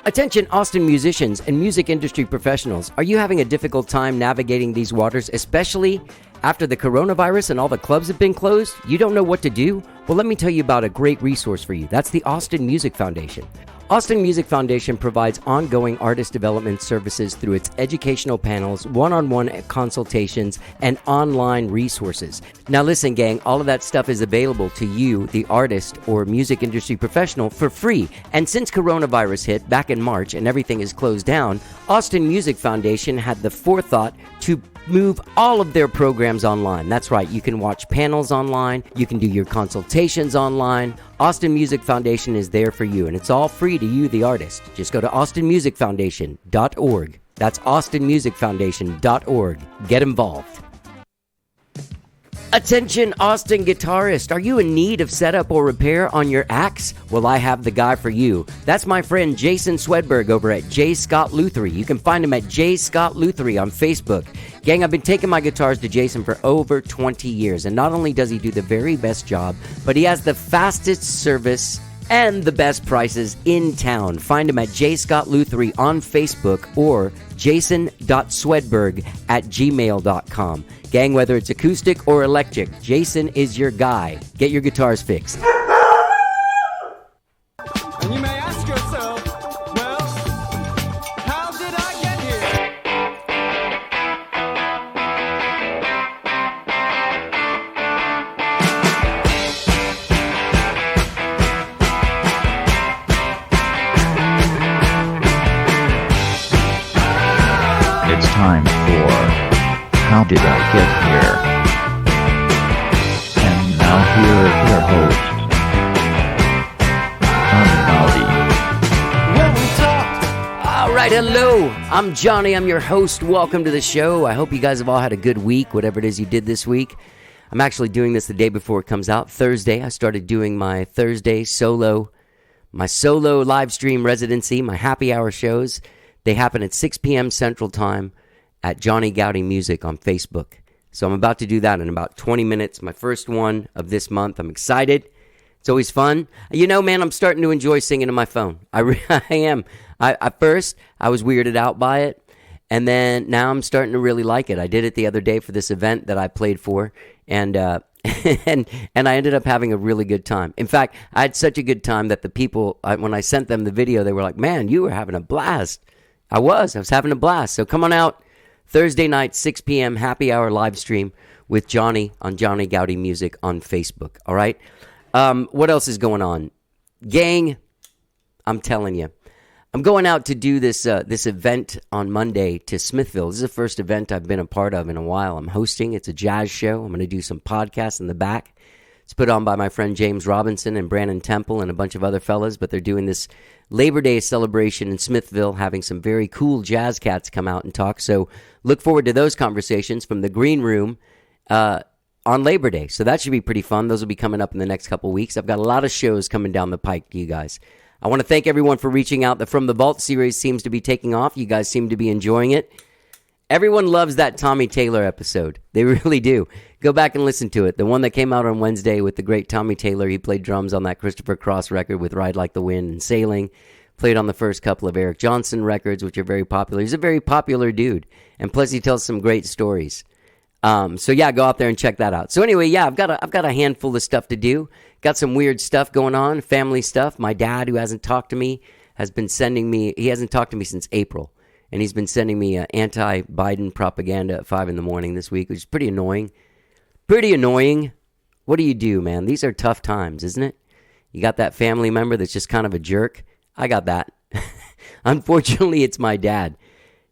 Attention Austin musicians and music industry professionals. Are you having a difficult time navigating these waters, especially after the coronavirus and all the clubs have been closed? You don't know what to do? Well, let me tell you about a great resource for you. That's the Austin Music Foundation. Austin Music Foundation provides ongoing artist development services through its educational panels, one-on-one consultations, and online resources. Now listen, gang, all of that stuff is available to you, the artist or music industry professional, for free. And since coronavirus hit back in March and everything is closed down, Austin Music Foundation had the forethought to move all of their programs online. That's right, you can watch panels online, you can do your consultations online. Austin Music Foundation is there for you, and it's all free to you, the artist. Just go to austinmusicfoundation.org. That's austinmusicfoundation.org. Get involved. Attention Austin guitarist, are you in need of setup or repair on your axe? Well, I have the guy for you. That's my friend Jason Swedberg over at J. Scott Lutherie. You can find him at J. Scott Lutherie on Facebook. Gang, I've been taking my guitars to Jason for over 20 years, and not only does he do the very best job, but he has the fastest service and the best prices in town. Find him at J. Scott Lutherie on Facebook or jason.swedberg@gmail.com. Gang, whether it's acoustic or electric, Jason is your guy. Get your guitars fixed. And you may ask yourself, well, how did I get here? It's time for How Did I Get Here? And now here is your host, All right, hello. I'm Johnny. I'm your host. Welcome to the show. I hope you guys have all had a good week, whatever it is you did this week. I'm actually doing this the day before it comes out, Thursday. I started doing my Thursday solo live stream residency, my happy hour shows. They happen at 6 p.m. Central Time at Johnny Gowdy Music on Facebook. So I'm about to do that in about 20 minutes, my first one of this month. I'm excited. It's always fun. You know, man, I'm starting to enjoy singing on my phone. I am. At first, I was weirded out by it, and then now I'm starting to really like it. I did it the other day for this event that I played for, and and I ended up having a really good time. In fact, I had such a good time that the people, when I sent them the video, they were like, man, you were having a blast. I was having a blast. So come on out Thursday night, 6 p.m., happy hour live stream with Johnny on Johnny Gowdy Music on Facebook, all right? What else is going on? Gang, I'm telling you. I'm going out to do this event on Monday to Smithville. This is the first event I've been a part of in a while. I'm hosting. It's a jazz show. I'm going to do some podcasts in the back. It's put on by my friend James Robinson and Brandon Temple and a bunch of other fellas, but they're doing this Labor Day celebration in Smithville, having some very cool jazz cats come out and talk. So look forward to those conversations from the green room on Labor Day. So that should be pretty fun. Those will be coming up in the next couple weeks. I've got a lot of shows coming down the pike, you guys. I want to thank everyone for reaching out. The From the Vault series seems to be taking off. You guys seem to be enjoying it. Everyone loves that Tommy Taylor episode. They really do. Go back and listen to it. The one that came out on Wednesday with the great Tommy Taylor. He played drums on that Christopher Cross record with Ride Like the Wind and Sailing. Played on the first couple of Eric Johnson records, which are very popular. He's a very popular dude. And plus he tells some great stories. So yeah, go out there and check that out. So anyway, yeah, I've got a handful of stuff to do. Got some weird stuff going on, family stuff. My dad, who hasn't talked to me, has been sending me, he hasn't talked to me since April. And he's been sending me anti-Biden propaganda at 5 in the morning this week, which is pretty annoying. Pretty annoying. What do you do, man? These are tough times, isn't it? You got that family member that's just kind of a jerk. I got that. Unfortunately, it's my dad.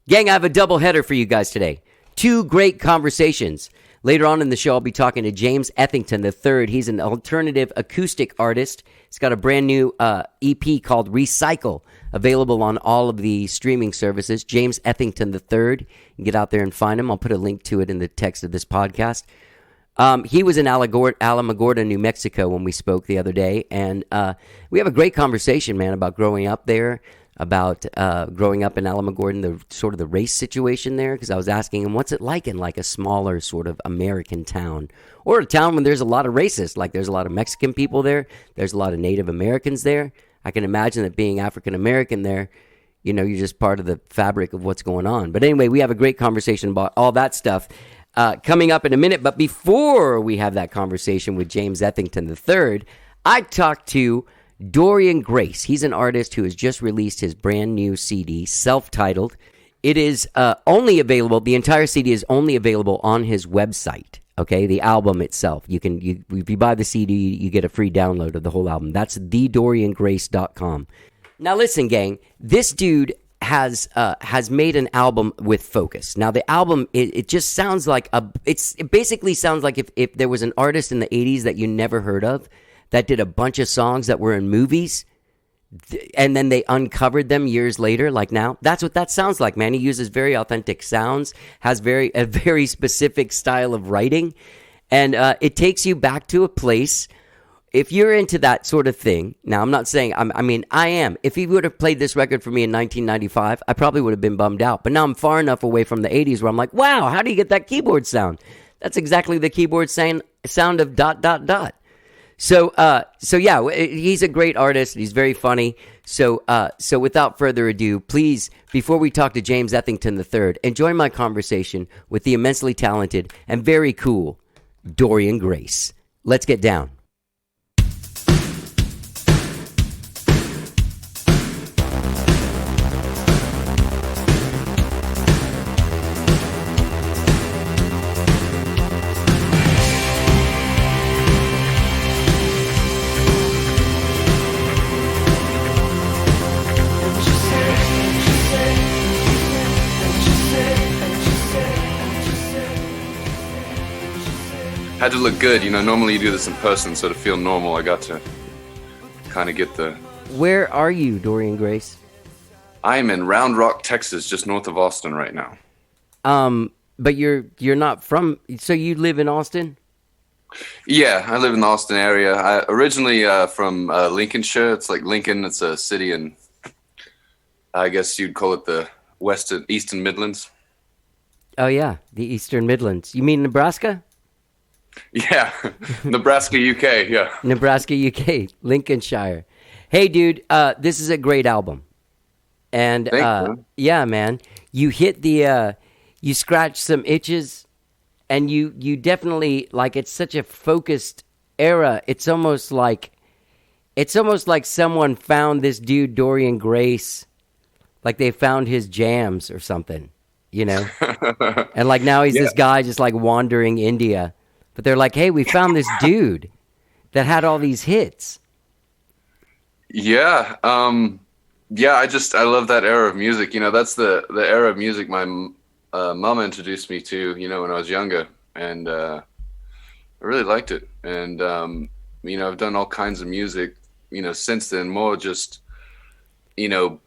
Gang, I have a double header for you guys today. 2 great conversations. Later on in the show, I'll be talking to James Ethington III. He's an alternative acoustic artist. He's got a brand new EP called Recycle, available on all of the streaming services. James Ethington III. You can get out there and find him. I'll put a link to it in the text of this podcast. He was in Alamogordo, New Mexico when we spoke the other day, and we have a great conversation, man, about growing up there, about growing up in Alamogordo, the sort of the race situation there, because I was asking him, what's it like in like a smaller sort of American town, or a town when there's a lot of racists, like there's a lot of Mexican people there, there's a lot of Native Americans there. I can imagine that being African American there, You know, you're just part of the fabric of what's going on. But anyway, we have a great conversation about all that stuff coming up in a minute. But before we have that conversation with James Ethington III, I talked to Dorian Grace. He's an artist who has just released his brand new CD, self-titled. It is only available, the entire CD is only available on his website, okay? The album itself. If you buy the CD, you get a free download of the whole album. That's thedoriangrace.com. Now listen, gang, this dude has made an album with focus. Now the album, it just sounds like it basically sounds like if there was an artist in the 80s that you never heard of that did a bunch of songs that were in movies, and then they uncovered them years later, like now. That's what that sounds like, man. He uses very authentic sounds, has a very specific style of writing, and it takes you back to a place. If you're into that sort of thing, now I'm not saying, I am. If he would have played this record for me in 1995, I probably would have been bummed out. But now I'm far enough away from the 80s where I'm like, wow, how do you get that keyboard sound? That's exactly the keyboard sound of ... So yeah, he's a great artist. He's very funny. So without further ado, please, before we talk to James Ethington III, enjoy my conversation with the immensely talented and very cool Dorian Grace. Let's get down. Had to look good, you know. Normally you do this in person, so to feel normal, I got to kind of get the... Where are you, Dorian Grace? I am in Round Rock, Texas, just north of Austin right now. But you're not from... So you live in Austin? Yeah, I live in the Austin area. I originally from Lincolnshire. It's like Lincoln. It's a city in, I guess you'd call it the Eastern Midlands. Oh yeah, the Eastern Midlands. You mean Nebraska? Yeah, Nebraska, UK, yeah. Nebraska, UK, Lincolnshire. Hey, dude, this is a great album. And, yeah, man, you hit you scratch some itches, and you definitely, like, it's such a focused era. It's almost like someone found this dude, Dorian Grace, like they found his jams or something, you know? And, like, now he's this guy just, like, wandering India. But they're like, hey, we found this dude that had all these hits. Yeah. I love that era of music. You know, that's the era of music my mama introduced me to, you know, when I was younger. And I really liked it. And, you know, I've done all kinds of music, you know, since then, more just, you know,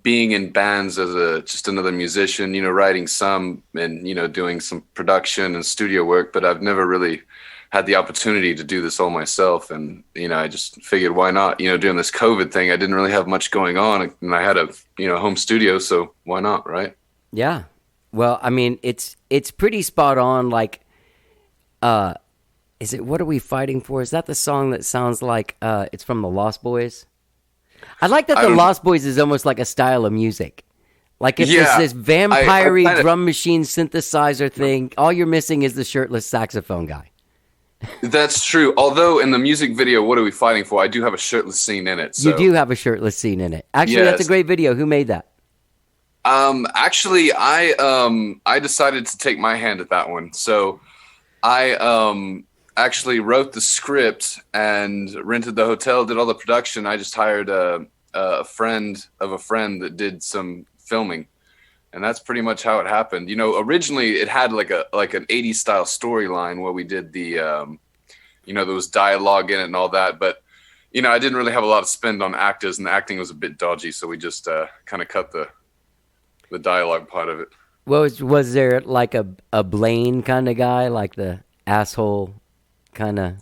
being in bands as just another musician, you know, writing some and, you know, doing some production and studio work, but I've never really had the opportunity to do this all myself. And, you know, I just figured, why not, you know, doing this COVID thing, I didn't really have much going on and I had a, you know, home studio. So why not? Right. Yeah. Well, I mean, it's pretty spot on. Like, is it, What Are We Fighting For? Is that the song that sounds like, it's from the Lost Boys? I like that the Lost Boys is almost like a style of music. Like it's this vampire-y drum machine synthesizer thing. All you're missing is the shirtless saxophone guy. That's true. Although in the music video, What Are We Fighting For? I do have a shirtless scene in it. So. You do have a shirtless scene in it. Actually, That's a great video. Who made that? Actually, I decided to take my hand at that one. So I actually wrote the script and rented the hotel, did all the production. I just hired a friend of a friend that did some filming, and that's pretty much how it happened. You know, originally it had like an 80s style storyline where we did the you know, there was dialogue in it and all that, but you know, I didn't really have a lot of spend on actors, and the acting was a bit dodgy, so we just kind of cut the dialogue part of it. Was there like a Blaine kind of guy, like the asshole kind of?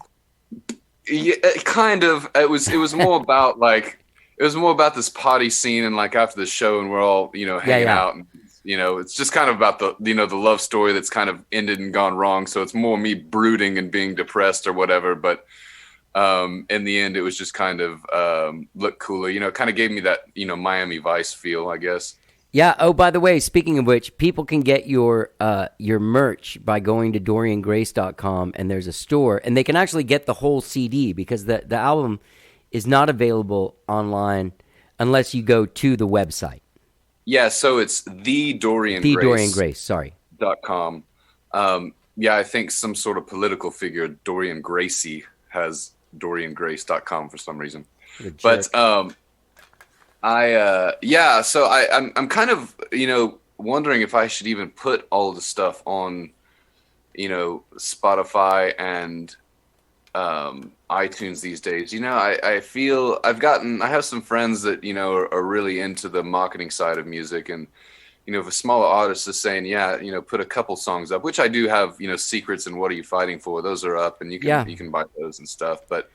Yeah, kind of. It was more about like, it was more about this party scene and like after the show and we're all, you know, hanging out and, you know, it's just kind of about the, you know, the love story that's kind of ended and gone wrong. So it's more me brooding and being depressed or whatever. But in the end, it was just kind of look cooler. You know, it kind of gave me that, you know, Miami Vice feel, I guess. Yeah. Oh, by the way, speaking of which, people can get your merch by going to DorianGrace.com, and there's a store, and they can actually get the whole CD because the album is not available online unless you go to the website. Yeah, so it's Dorian Grace, sorry. .com. Yeah, I think some sort of political figure, Dorian Gracie, has DorianGrace.com for some reason. But I'm kind of, you know, wondering if I should even put all of the stuff on, you know, Spotify and iTunes these days. You know, I feel I have some friends that, you know, are really into the marketing side of music, and, you know, if a smaller artist is saying, yeah, you know, put a couple songs up, which I do have, you know, Secrets and What Are You Fighting For? Those are up, and you can buy those and stuff. But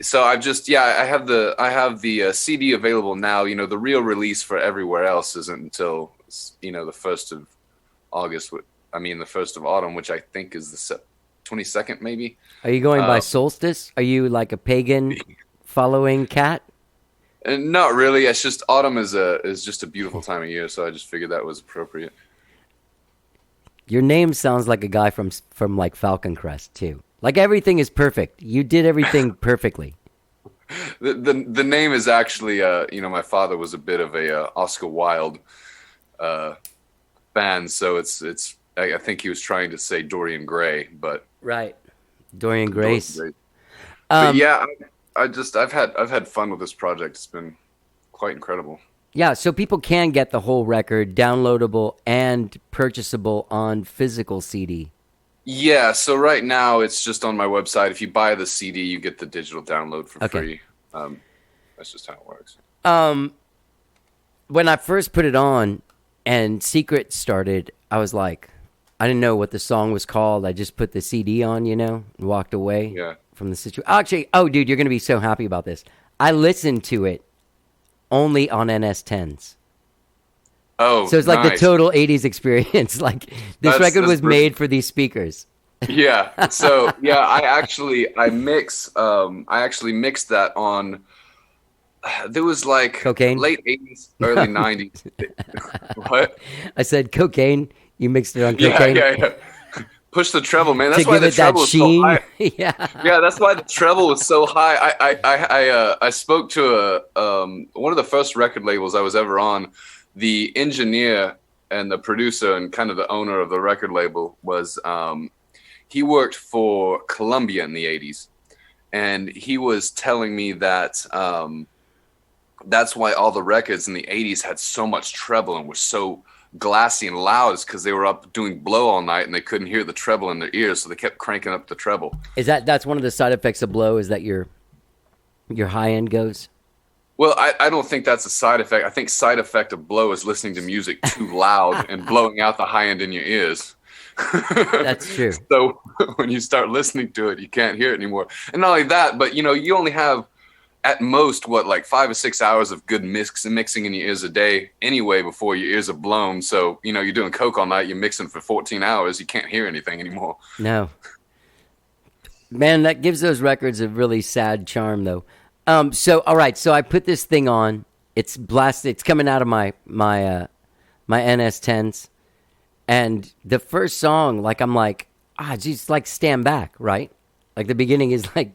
so I've just, I have the CD available now. You know, the real release for everywhere else isn't until, you know, the 1st of August. The 1st of autumn, which I think is the 22nd, maybe. Are you going by solstice? Are you like a pagan following cat? Not really. It's just autumn is just a beautiful time of year, so I just figured that was appropriate. Your name sounds like a guy from like Falcon Crest too. Like everything is perfect. You did everything perfectly. The name is actually, you know, my father was a bit of a Oscar Wilde fan, so it's. I think he was trying to say Dorian Gray, but right, Dorian Grace. But yeah, I've had fun with this project. It's been quite incredible. Yeah, so people can get the whole record downloadable and purchasable on physical CD. Yeah, so right now it's just on my website. If you buy the CD, you get the digital download for free. That's just how it works. When I first put it on and Secret started, I was like, I didn't know what the song was called. I just put the CD on, you know, and walked away from the situation. Actually, dude, you're going to be so happy about this. I listened to it only on NS10s. Oh, so it's like the total 80s experience. Like this record was made for these speakers. Yeah. So yeah, I actually mixed that on. There was like cocaine? Late 80s, early 90s. What? I said cocaine. You mixed it on cocaine. Yeah. Push the treble, man. That's to why give the it treble that was so sheen. high. Yeah, that's why the treble was so high. I spoke to one of the first record labels I was ever on. The engineer and the producer and kind of the owner of the record label was he worked for Columbia in the 80s, and he was telling me that that's why all the records in the 80s had so much treble and were so glassy and loud, is because they were up doing blow all night and they couldn't hear the treble in their ears, so they kept cranking up the treble. That's one of the side effects of blow, is that your high end goes? Well, I don't think that's a side effect. I think side effect of blow is listening to music too loud and blowing out the high end in your ears. That's true. So when you start listening to it, you can't hear it anymore. And not only that, but, you know, you only have at most, like 5 or 6 hours of good mixing in your ears a day anyway before your ears are blown. So, you know, you're doing coke all night, you're mixing for 14 hours, you can't hear anything anymore. No. Man, that gives those records a really sad charm, though. So, all right, so I put this thing on. It's blasted. It's coming out of my NS10s. And the first song, like, I'm like, geez, like Stand Back, right? Like the beginning is like...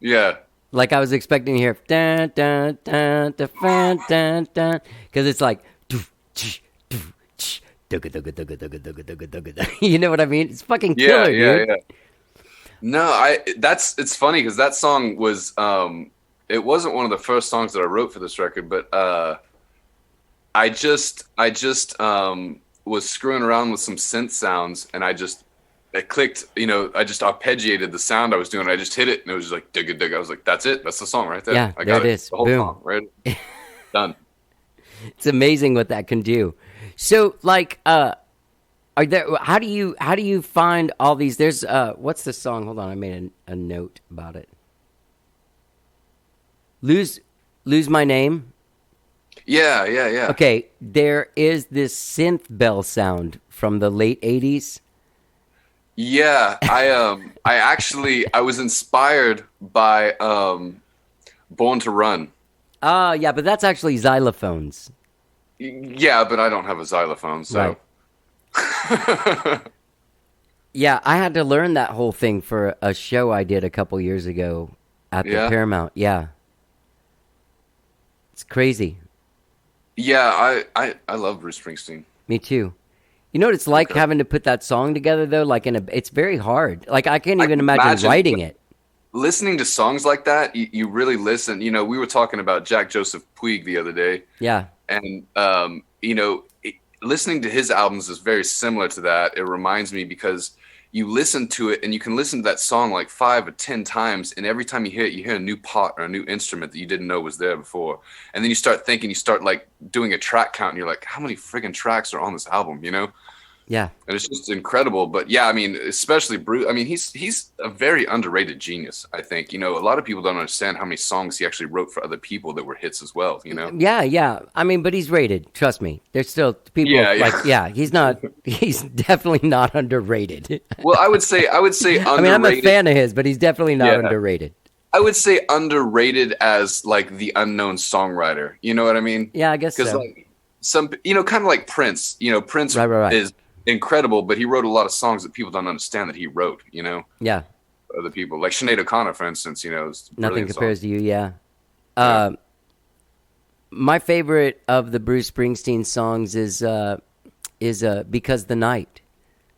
Yeah. Like I was expecting to hear dun dun dun dun dun dun dun, because it's like you know what I mean? It's fucking killer, dude. Yeah. No, it's funny because that song was it wasn't one of the first songs that I wrote for this record, but I just was screwing around with some synth sounds, and it clicked, you know, I just arpeggiated the sound I was doing. I just hit it, and it was just like, dig. I was like, that's it. That's the song right there. Yeah, I got it is. The whole Boom. song, right? Done. It's amazing what that can do. So, like, how do you find all these? There's, what's the song? Hold on, I made a note about it. Lose My Name. Yeah. Okay, there is this synth bell sound from the late 80s. Yeah, I was inspired by Born to Run. Yeah, but that's actually xylophones. Yeah, but I don't have a xylophone, so. Right. Yeah, I had to learn that whole thing for a show I did a couple years ago at the Yeah. Paramount. Yeah. It's crazy. Yeah, I love Bruce Springsteen. Me too. You know what it's like Okay. having to put that song together though? Like it's very hard. Like I can't I even can imagine imagine, writing but it. listening to songs like that, you really listen. You know, we were talking about Jack Joseph Puig the other day, Yeah. and listening to his albums is very similar to that. It reminds me because you listen to it and you can listen to that song like 5 or 10 times, and every time you hear it, you hear a new part or a new instrument that you didn't know was there before. And then you start thinking, you start like doing a track count, and you're like, how many friggin' tracks are on this album? You know? Yeah. And it's just incredible. But yeah, I mean, especially Bruce. I mean, he's a very underrated genius, I think. You know, a lot of people don't understand how many songs he actually wrote for other people that were hits as well, you know? Yeah, yeah. I mean, but he's rated. Trust me. There's still people he's not he's definitely not underrated. Well, I would say underrated. I mean, I'm a fan of his, but he's definitely not underrated. I would say underrated as like the unknown songwriter. You know what I mean? Yeah, I guess so. Because like some, kind of like Prince. You know, Prince Right. is incredible, but he wrote a lot of songs that people don't understand that he wrote. You know, Yeah. other people like Sinead O'Connor, for instance. You know, is a Nothing brilliant compares song. to you, yeah. My favorite of the Bruce Springsteen songs is Because the Night,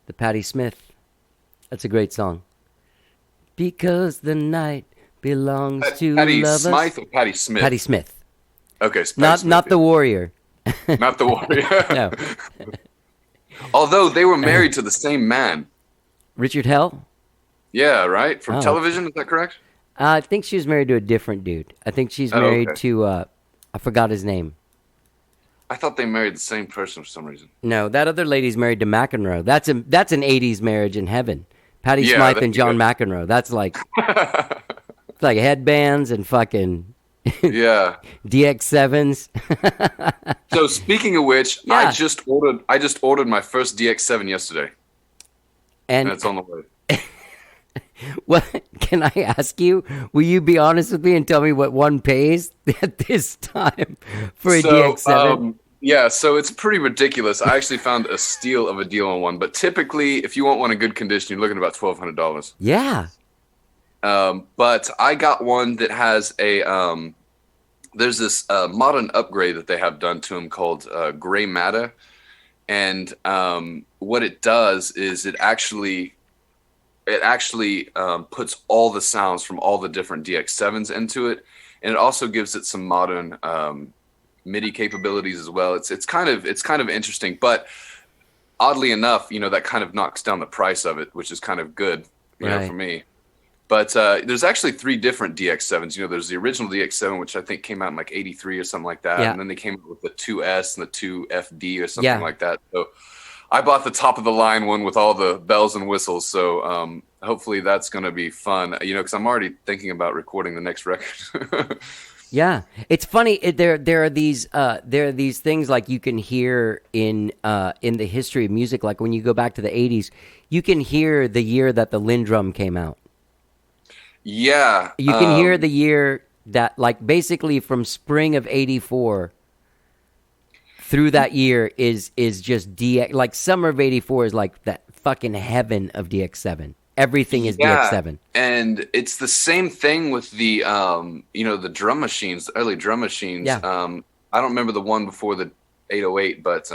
the Patti Smith. That's a great song. Because the night belongs to Patti lovers. Smythe or Patti Smith? Patti Smith. Okay, it's Patti Not Smith, not the warrior. not the warrior. No. Although they were married to the same man. Richard Hell? Yeah, right? From Oh. television, is that correct? I think she was married to a different dude. I think she's Oh, married okay. to I forgot his name. I thought they married the same person for some reason. No, that other lady's married to McEnroe. That's an 80s marriage in heaven. Patty Yeah, Smythe that'd and be John good. McEnroe. That's like it's like headbands and fucking Yeah. DX7s. So speaking of which, Yeah. I just ordered my first DX7 yesterday, and And it's on the way. what can I ask you? Will you be honest with me and tell me what one pays at this time for a DX7? Yeah, so it's pretty ridiculous. I actually found a steal of a deal on one, but typically, if you want one in good condition, you're looking at about $1,200. Yeah. But I got one that has there's this modern upgrade that they have done to them called gray matter, and what it does is it actually puts all the sounds from all the different DX7s into it, and it also gives it some modern MIDI capabilities as well. It's kind of interesting, but oddly enough, that kind of knocks down the price of it, which is kind of good, Right. for me. But there's actually 3 different DX7s. There's the original DX7, which I think came out in like '83 or something like that, Yeah. and then they came out with the 2S and the 2FD or something Yeah. like that. So I bought the top of the line one with all the bells and whistles. So hopefully that's going to be fun. Because I'm already thinking about recording the next record. Yeah, it's funny. There are these things like you can hear in the history of music. Like when you go back to the '80s, you can hear the year that the Lindrum came out. Yeah, You can hear the year that, like, basically from spring of '84 through that year is just DX. Like summer of '84 is like that fucking heaven of DX7. Everything is DX7. And it's the same thing with the the drum machines, the early drum machines. Yeah. I don't remember the one before the 808, but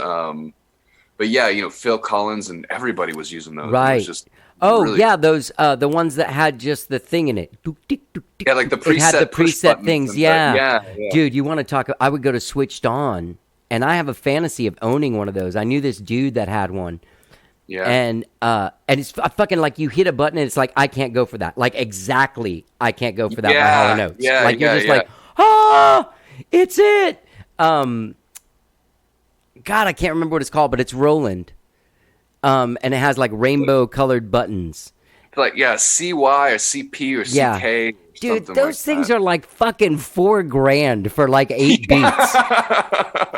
yeah, Phil Collins and everybody was using those. It was Right. just Oh really- yeah, those the ones that had just the thing in it. Yeah, like the It had the preset push preset buttons things. and Yeah. yeah. Dude, you want to talk? I would go to Switched On, and I have a fantasy of owning one of those. I knew this dude that had one. Yeah. And it's fucking like you hit a button and it's like I can't go for that. Like exactly, I can't go for that by Yeah, Hall & Oates. yeah, like you're yeah, just yeah. like, it's it. God, I can't remember what it's called, but it's Roland. And it has like rainbow colored buttons. Like CY or CP or Yeah. CK. Or Dude, something those like things that. are like fucking $4,000 for like 8 beats.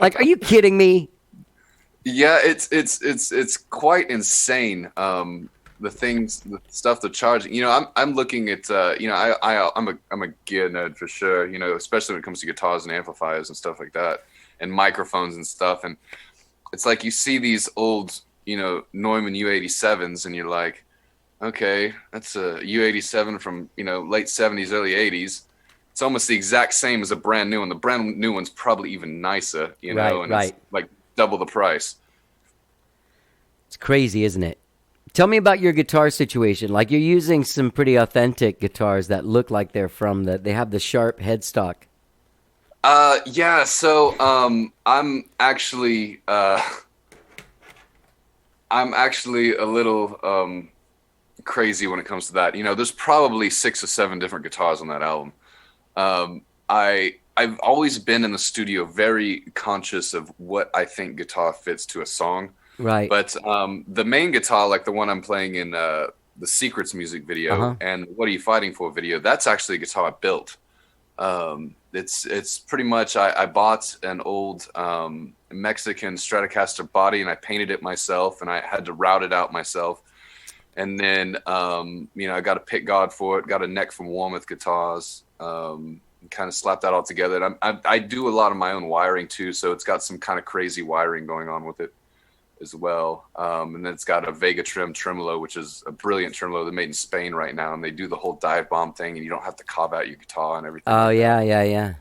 Like, are you kidding me? Yeah, it's quite insane. The the stuff they're charging. You know, I'm looking at you know, I'm a gear nerd for sure. You know, especially when it comes to guitars and amplifiers and stuff like that, and microphones and stuff. And it's like you see these old, you know, Neumann U87s, and you're like, okay, that's a U87 from, you know, late 70s, early 80s. It's almost the exact same as a brand new one. The brand new one's probably even nicer, you know, and it's like double the price. It's crazy, isn't it? Tell me about your guitar situation. Like, you're using some pretty authentic guitars that look like they're from they have the sharp headstock. Yeah, so I'm actually a little crazy when it comes to that. You know, there's probably 6 or 7 different guitars on that album. I've always been in the studio very conscious of what I think guitar fits to a song. Right. But the main guitar, like the one I'm playing in the Secrets music video and What Are You Fighting For video, that's actually a guitar I built. It's pretty much, I bought an old Mexican Stratocaster body, and I painted it myself, and I had to route it out myself. And then, you know, I got a pick guard for it, got a neck from Warmouth Guitars, kind of slapped that all together. And I do a lot of my own wiring too, so it's got some kind of crazy wiring going on with it as well. And then it's got a Vega Trim tremolo, which is a brilliant tremolo they're made in Spain right now, and they do the whole dive bomb thing, and you don't have to carve out your guitar and everything. Oh, yeah.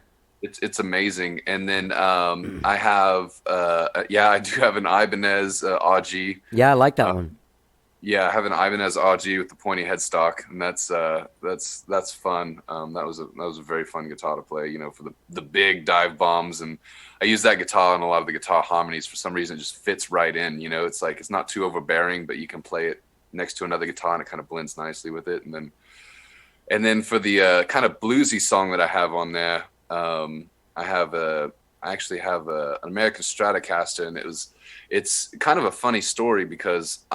It's amazing. And then I have I do have an Ibanez RG. Yeah, I like that one. Yeah, I have an Ibanez RG with the pointy headstock, and that's fun. That was a very fun guitar to play, you know, for the big dive bombs. And I use that guitar in a lot of the guitar harmonies. For some reason, it just fits right in. You know, it's like it's not too overbearing, but you can play it next to another guitar, and it kind of blends nicely with it. And then for the kind of bluesy song that I have on there, I actually have an American Stratocaster, and it's kind of a funny story because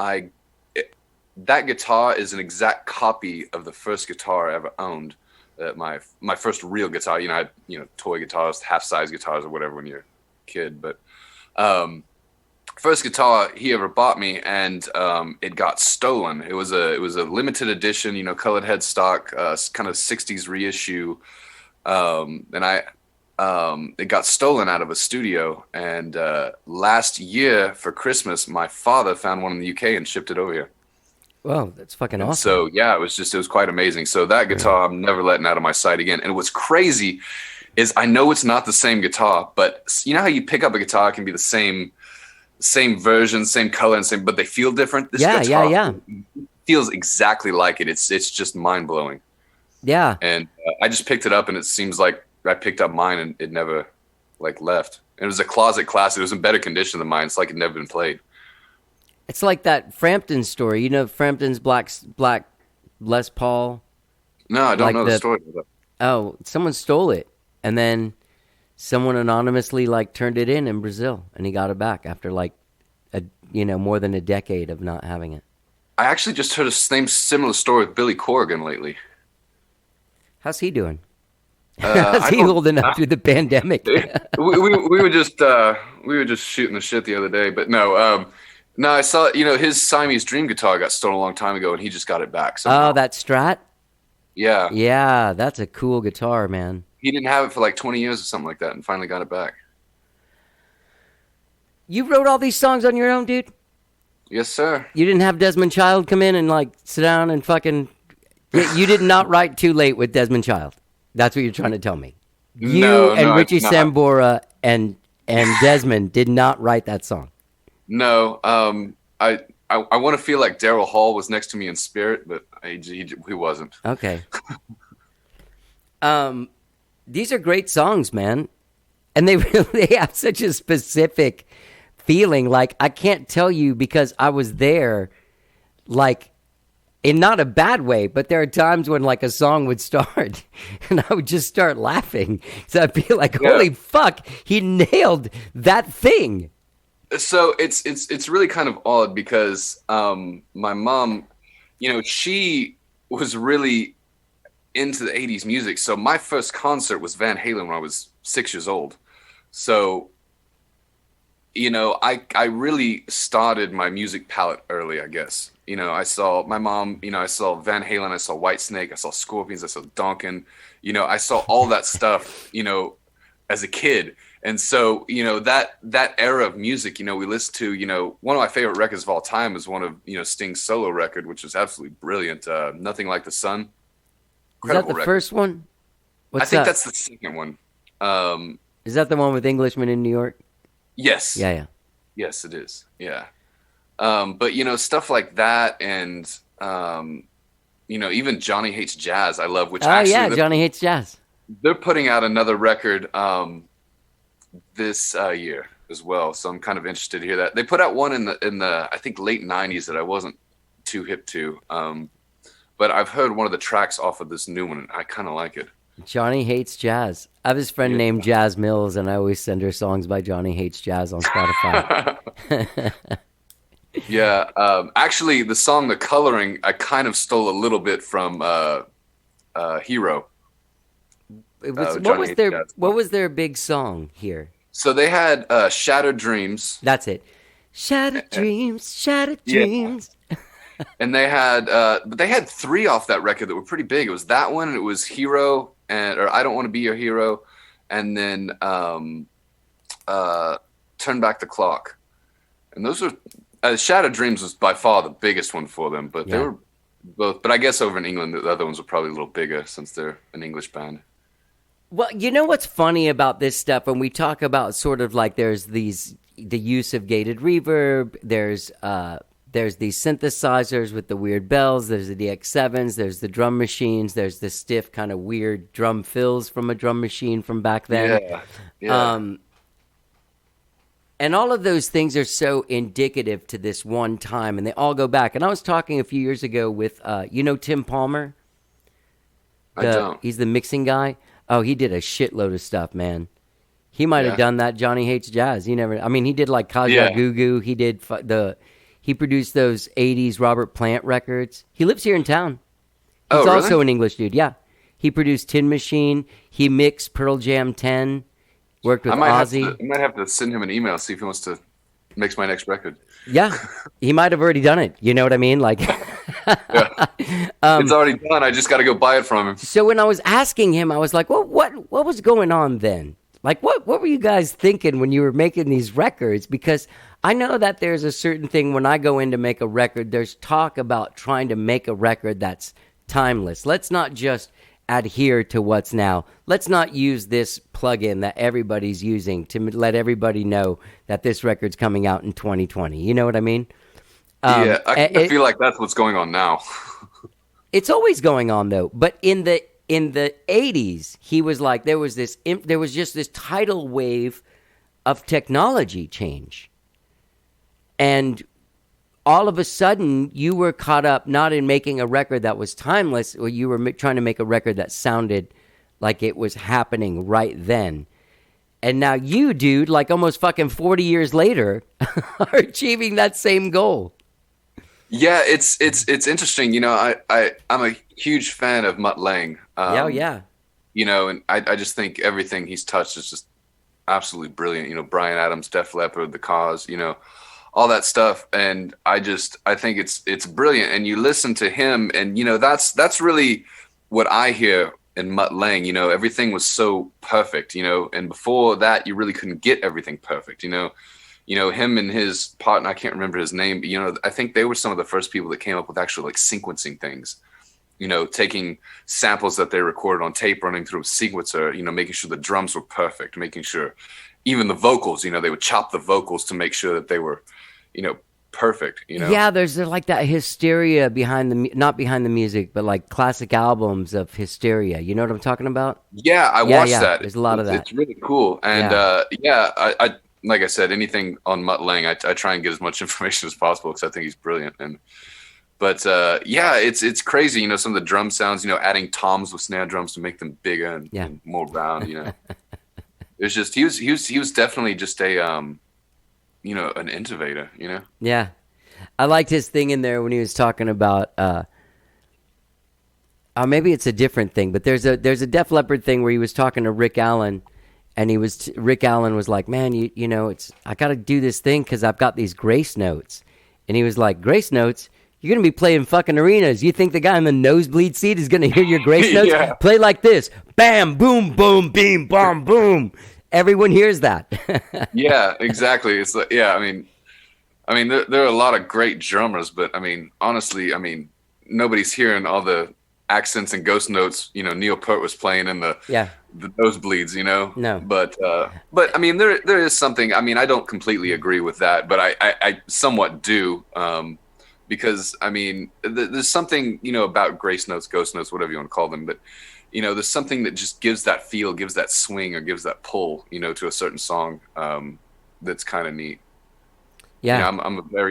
that guitar is an exact copy of the first guitar I ever owned. My first real guitar. You know, I had, you know, toy guitars, half-size guitars, or whatever when you're a kid. But first guitar he ever bought me, and it got stolen. It was a limited edition, you know, colored headstock, kind of 60s reissue, and it got stolen out of a studio. And last year for Christmas, my father found one in the UK and shipped it over here. Whoa, that's fucking awesome. So yeah, it was quite amazing. So that guitar I'm never letting out of my sight again. And what's crazy is I know it's not the same guitar, but you know how you pick up a guitar, it can be the same version, same color, and but they feel different. This guitar feels exactly like it. It's just mind blowing. Yeah. And I just picked it up, and it seems like I picked up mine, and it never like left. And it was a closet classic. It was in better condition than mine. It's like it never been played. It's like that Frampton story. You know Frampton's black Les Paul? No, I don't know the story. Oh, someone stole it, and then someone anonymously like turned it in Brazil, and he got it back after like more than a decade of not having it. I actually just heard a similar story with Billy Corgan lately. How's he doing? How's he holding up through the pandemic? we were just shooting the shit the other day, but no. No, I saw, you know, his Siamese Dream guitar got stolen a long time ago, and he just got it back somehow. Oh, that Strat? Yeah. Yeah, that's a cool guitar, man. He didn't have it for like 20 years or something like that, and finally got it back. You wrote all these songs on your own, dude? Yes, sir. You didn't have Desmond Child come in and like sit down and fucking... You did not write Too Late with Desmond Child. That's what you're trying to tell me. You and Richie Sambora and Desmond did not write that song. No, I want to feel like Daryl Hall was next to me in spirit, but he wasn't. Okay. These are great songs, man, and they have such a specific feeling. Like I can't tell you because I was there, like in not a bad way, but there are times when like a song would start, and I would just start laughing. So I'd be like, "Holy fuck, he nailed that thing!" So it's really kind of odd because my mom, you know, she was really into the 80s music. So my first concert was Van Halen when I was 6 years old. So I really started my music palette early, I guess. I saw my mom, I saw Van Halen, I saw Whitesnake, I saw Scorpions, I saw Dokken. I saw all that stuff, as a kid. And so, that era of music, we listened to, one of my favorite records of all time is one of, Sting's solo record, which is absolutely brilliant. Nothing Like the Sun. Is that the first one? I think that's the second one. Is that the one with Englishman in New York? Yes. Yeah. Yes, it is. Yeah. But stuff like that, and even Johnny Hates Jazz, I love. Which Johnny Hates Jazz. They're putting out another record this year as well, so I'm kind of interested to hear that. They put out one in the I think late '90s that I wasn't too hip to, but I've heard one of the tracks off of this new one, and I kind of like it. Johnny Hates Jazz. I have this friend named Jazz Mills, and I always send her songs by Johnny Hates Jazz on Spotify. Yeah, actually, the song "The Coloring" I kind of stole a little bit from Hero. What was their big song here? So they had "Shattered Dreams." That's it. Shattered Dreams, Shattered Dreams. And they had 3 off that record that were pretty big. It was that one, and it was "Hero," or "I Don't Want to Be Your Hero," and then "Turn Back the Clock." And those were "Shattered Dreams" was by far the biggest one for them, but they were both. But I guess over in England, the other ones were probably a little bigger since they're an English band. Well, you know what's funny about this stuff when we talk about sort of like the use of gated reverb, there's these synthesizers with the weird bells, there's the DX7s, there's the drum machines, there's the stiff kind of weird drum fills from a drum machine from back then. Yeah. And all of those things are so indicative to this one time, and they all go back. And I was talking a few years ago with, Tim Palmer? I don't. He's the mixing guy. Oh, he did a shitload of stuff, man. He might have done that Johnny Hates Jazz. He did like Kaja Gugu. He did he produced those 80s Robert Plant records. He lives here in town. He's also an English dude, yeah. He produced Tin Machine. He mixed Pearl Jam 10. Worked with Ozzy. I might have to send him an email, see if he wants to mix my next record. Yeah, he might have already done it. You know what I mean? Like, it's already done. I just got to go buy it from him. So when I was asking him, I was like, "Well, what was going on then? Like, what were you guys thinking when you were making these records?" Because I know that there's a certain thing when I go in to make a record. There's talk about trying to make a record that's timeless. Let's not just adhere to what's now. Let's not use this plugin that everybody's using to let everybody know that this record's coming out in 2020. You know what I mean? I feel like that's what's going on now. It's always going on though. But in the 80s, he was like, there was just this tidal wave of technology change. And all of a sudden, you were caught up not in making a record that was timeless, or you were trying to make a record that sounded like it was happening right then. And now you, dude, like almost fucking 40 years later, are achieving that same goal. Yeah, it's interesting. I'm a huge fan of Mutt Lange. Yeah. And I just think everything he's touched is just absolutely brilliant. Bryan Adams, Def Leppard, The Cause, all that stuff. And I think it's brilliant. And you listen to him, and that's really what I hear in Mutt Lange. Everything was so perfect, and before that you really couldn't get everything perfect. Him and his partner, I can't remember his name, but I think they were some of the first people that came up with actually like sequencing things. Taking samples that they recorded on tape, running through a sequencer, making sure the drums were perfect, making sure even the vocals, they would chop the vocals to make sure that they were, perfect, Yeah, there's like that hysteria not behind the music, but like classic albums of hysteria. You know what I'm talking about? Yeah, I watched that. There's a lot of that. It's really cool. And I like I said, anything on Mutt Lange, I try and get as much information as possible because I think he's brilliant. But it's crazy, some of the drum sounds, adding toms with snare drums to make them bigger and more round, It's just he was definitely just a an innovator, Yeah. I liked his thing in there when he was talking about maybe it's a different thing, but there's a Def Leppard thing where he was talking to Rick Allen, and Rick Allen was like, man, you know, I got to do this thing because I've got these grace notes. And he was like, grace notes? You're going to be playing fucking arenas. You think the guy in the nosebleed seat is going to hear your grace notes? Yeah. Play like this. Bam, boom, boom, beam, bam, boom. Everyone hears that. Yeah, exactly. It's like, yeah, I mean, there are a lot of great drummers, but I mean, honestly, I mean, nobody's hearing all the accents and ghost notes, you know, Neil Peart was playing in the nosebleeds, you know? No. But I mean, there is something, I mean, I don't completely agree with that, but I somewhat do, because, I mean, there's something, you know, about grace notes, ghost notes, whatever you want to call them, but, you know, there's something that just gives that feel, gives that swing, or gives that pull, you know, to a certain song, that's kind of neat. Yeah. You know,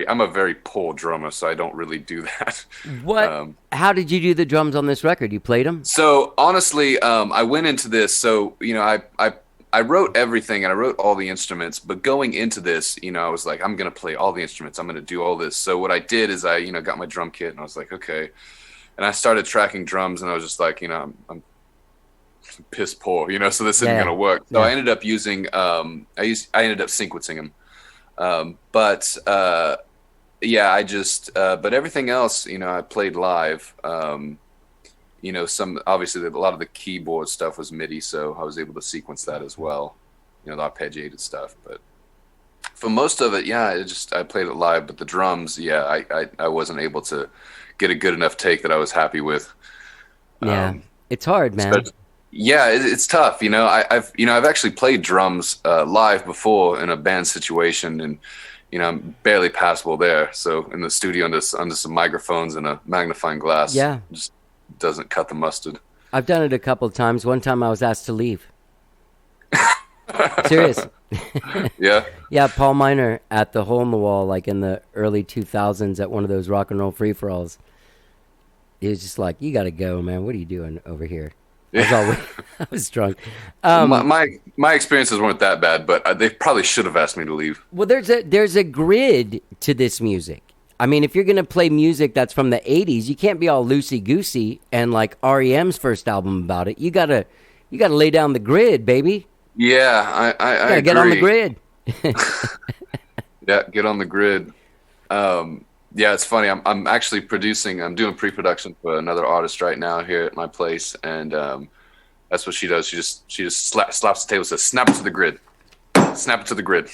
I'm a very poor drummer, so I don't really do that. What? How did you do the drums on this record? You played them? So honestly, I went into this. So you know, I wrote everything and I wrote all the instruments. But going into this, you know, I was like, I'm gonna play all the instruments. I'm gonna do all this. So what I did is I, you know, got my drum kit and I was like, okay, and I started tracking drums and I was just like, you know, I'm piss poor, you know, so this isn't gonna work. So I ended up using I ended up sequencing them. But everything else, you know, I played live. You know, obviously a lot of the keyboard stuff was MIDI, so I was able to sequence that as well. You know, the arpeggiated stuff. But for most of it, I played it live. But the drums, I wasn't able to get a good enough take that I was happy with. Yeah, it's hard, man. Yeah, it's tough. You know, I've actually played drums live before in a band situation, and you know, I'm barely passable there. So in the studio under some microphones and a magnifying glass, just doesn't cut the mustard. I've done it a couple of times. One time I was asked to leave. Serious. Yeah. Yeah, Paul Miner at the Hole in the Wall, like in the early 2000s at one of those rock and roll free-for-alls. He was just like, you got to go, man. What are you doing over here? I was drunk. My experiences weren't that bad, but they probably should have asked me to leave. Well, there's a grid to this music. I mean, if you're gonna play music that's from the '80s, you can't be all loosey goosey and like REM's first album about it. You gotta lay down the grid, baby. Yeah, I gotta get on the grid. Yeah, get on the grid. Yeah, it's funny. I'm actually producing. I'm doing pre-production for another artist right now here at my place, and that's what she does. She just slaps the table and says, "Snap it to the grid. Snap it to the grid."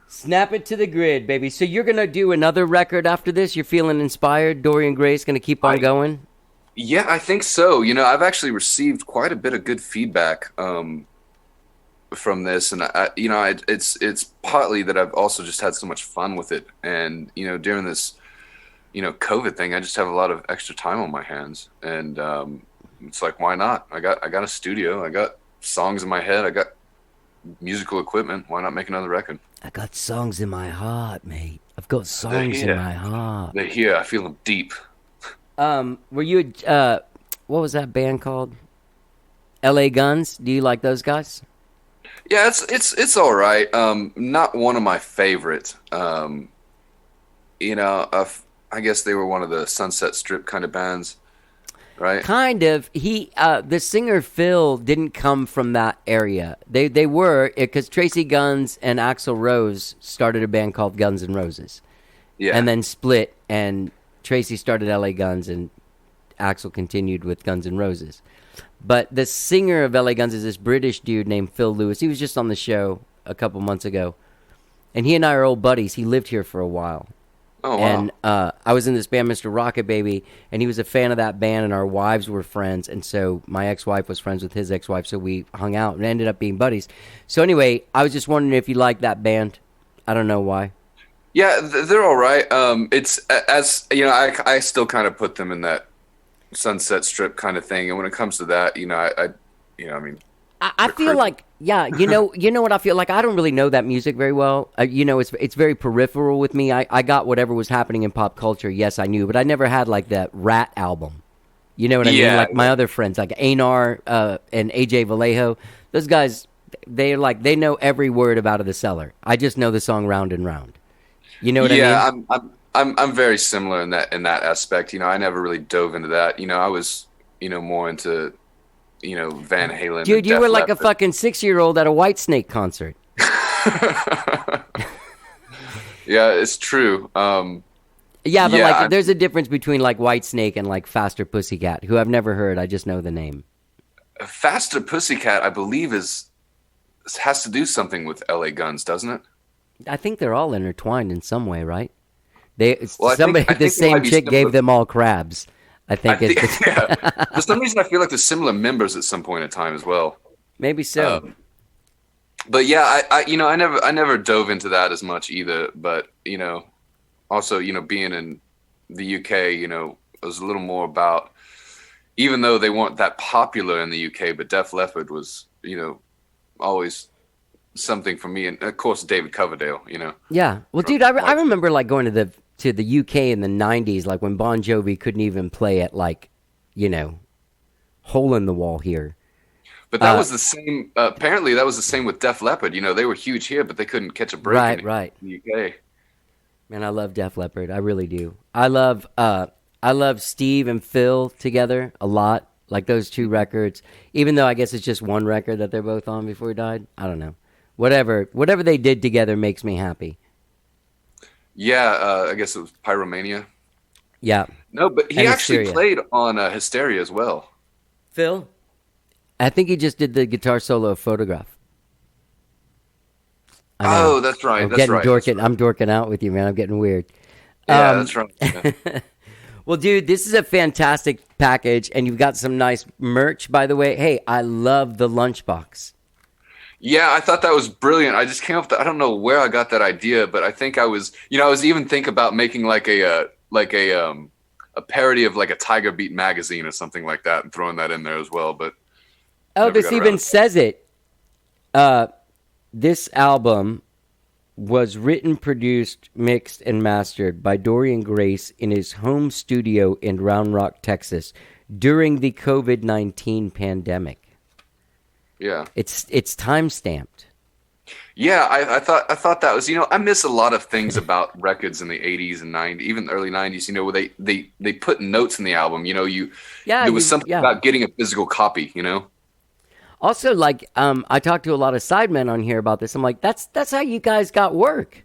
Snap it to the grid, baby. So you're gonna do another record after this? You're feeling inspired? Dorian Gray's gonna keep on going? Yeah, I think so. You know, I've actually received quite a bit of good feedback from this, and it's partly that I've also just had so much fun with it, and you know, during this, you know, COVID thing, I just have a lot of extra time on my hands, and it's like, why not? I got a studio, I got songs in my head, I got musical equipment. Why not make another record? I got songs in my heart, mate. I've got songs in my heart. They're here. I feel them deep. Were you what was that band called? LA Guns? Do you like those guys? Yeah, it's all right. Not one of my favorite. You know, I guess they were one of the Sunset Strip kind of bands, right? Kind of. The singer Phil didn't come from that area. They were, because Tracy Guns and Axl Rose started a band called Guns N' Roses. Yeah. And then split, and Tracy started LA Guns, and Axl continued with Guns N' Roses. But the singer of LA Guns is this British dude named Phil Lewis. He was just on the show a couple months ago. And he and I are old buddies. He lived here for a while. Oh, wow. And I was in this band, Mr. Rocket Baby, and he was a fan of that band, and our wives were friends. And so my ex-wife was friends with his ex-wife, so we hung out and ended up being buddies. So anyway, I was just wondering if you liked that band. I don't know why. Yeah, they're all right. It's, as you know, I still kind of put them in that Sunset Strip kind of thing, and when it comes to that, you know, I feel like, yeah, you know what I feel like. I don't really know that music very well. You know, it's very peripheral with me. I got whatever was happening in pop culture. Yes, I knew, but I never had like that Rat album. You know what I mean? Like my other friends, like Anar and AJ Vallejo. Those guys, they know every word about of the Cellar. I just know the song Round and Round. You know what I mean? Yeah, I'm very similar in that aspect. You know, I never really dove into that. You know, I was, you know, more into, Van Halen. Dude, and you Def were like a Leppard. fucking 6-year-old at a Whitesnake concert. Yeah, it's true. Yeah, but Yeah, like, there's a difference between like Whitesnake and like Faster Pussycat, who I've never heard. I just know the name. Faster Pussycat, I believe, has to do something with L.A. Guns, doesn't it? I think they're all intertwined in some way, right? Well, I The think it same might be chick gave similar. them all crabs. I think it's Yeah. For some reason, I feel like there's similar members at some point in time as well. maybe so. But yeah, I never dove into that as much either. But also being in the UK, it was a little more about, even though they weren't that popular in the UK, but Def Leppard was always something for me, and of course David Coverdale. Yeah. Well, dude, I remember like going to the UK in the 90s, like when Bon Jovi couldn't even play at like, hole in the wall here. But that was the same. Apparently, that was the same with Def Leppard. They were huge here, but they couldn't catch a break Right. in the UK. Man, I love Def Leppard. I really do. I love Steve and Phil together a lot. Like those two records, even though I guess it's just one record that they're both on before he died. I don't know. Whatever they did together makes me happy. Yeah, I guess it was Pyromania. Yeah. No, but he And actually Hysteria. played on Hysteria as well. Phil? I think he just did the guitar solo of Photograph. I know. Oh, that's right. I'm That's getting right. dorking. I'm dorking out with you, man. I'm getting weird. Yeah, that's right. Yeah. Well, dude, this is a fantastic package, and you've got some nice merch, by the way. Hey, I love the lunchbox. Yeah, I thought that was brilliant. I just came up with, I don't know where I got that idea, but I think I was even thinking about making like a parody of like a Tiger Beat magazine or something like that and throwing that in there as well. But Oh, never this got even around. says it. This album was written, produced, mixed, and mastered by Dorian Grace in his home studio in Round Rock, Texas, during the COVID-19 pandemic. Yeah. It's time stamped. Yeah, I thought that was, I miss a lot of things about records in the 80s and 90s, even the early 90s, where they put notes in the album, there was something about getting a physical copy, Also, like, I talked to a lot of sidemen on here about this. I'm like, that's how you guys got work.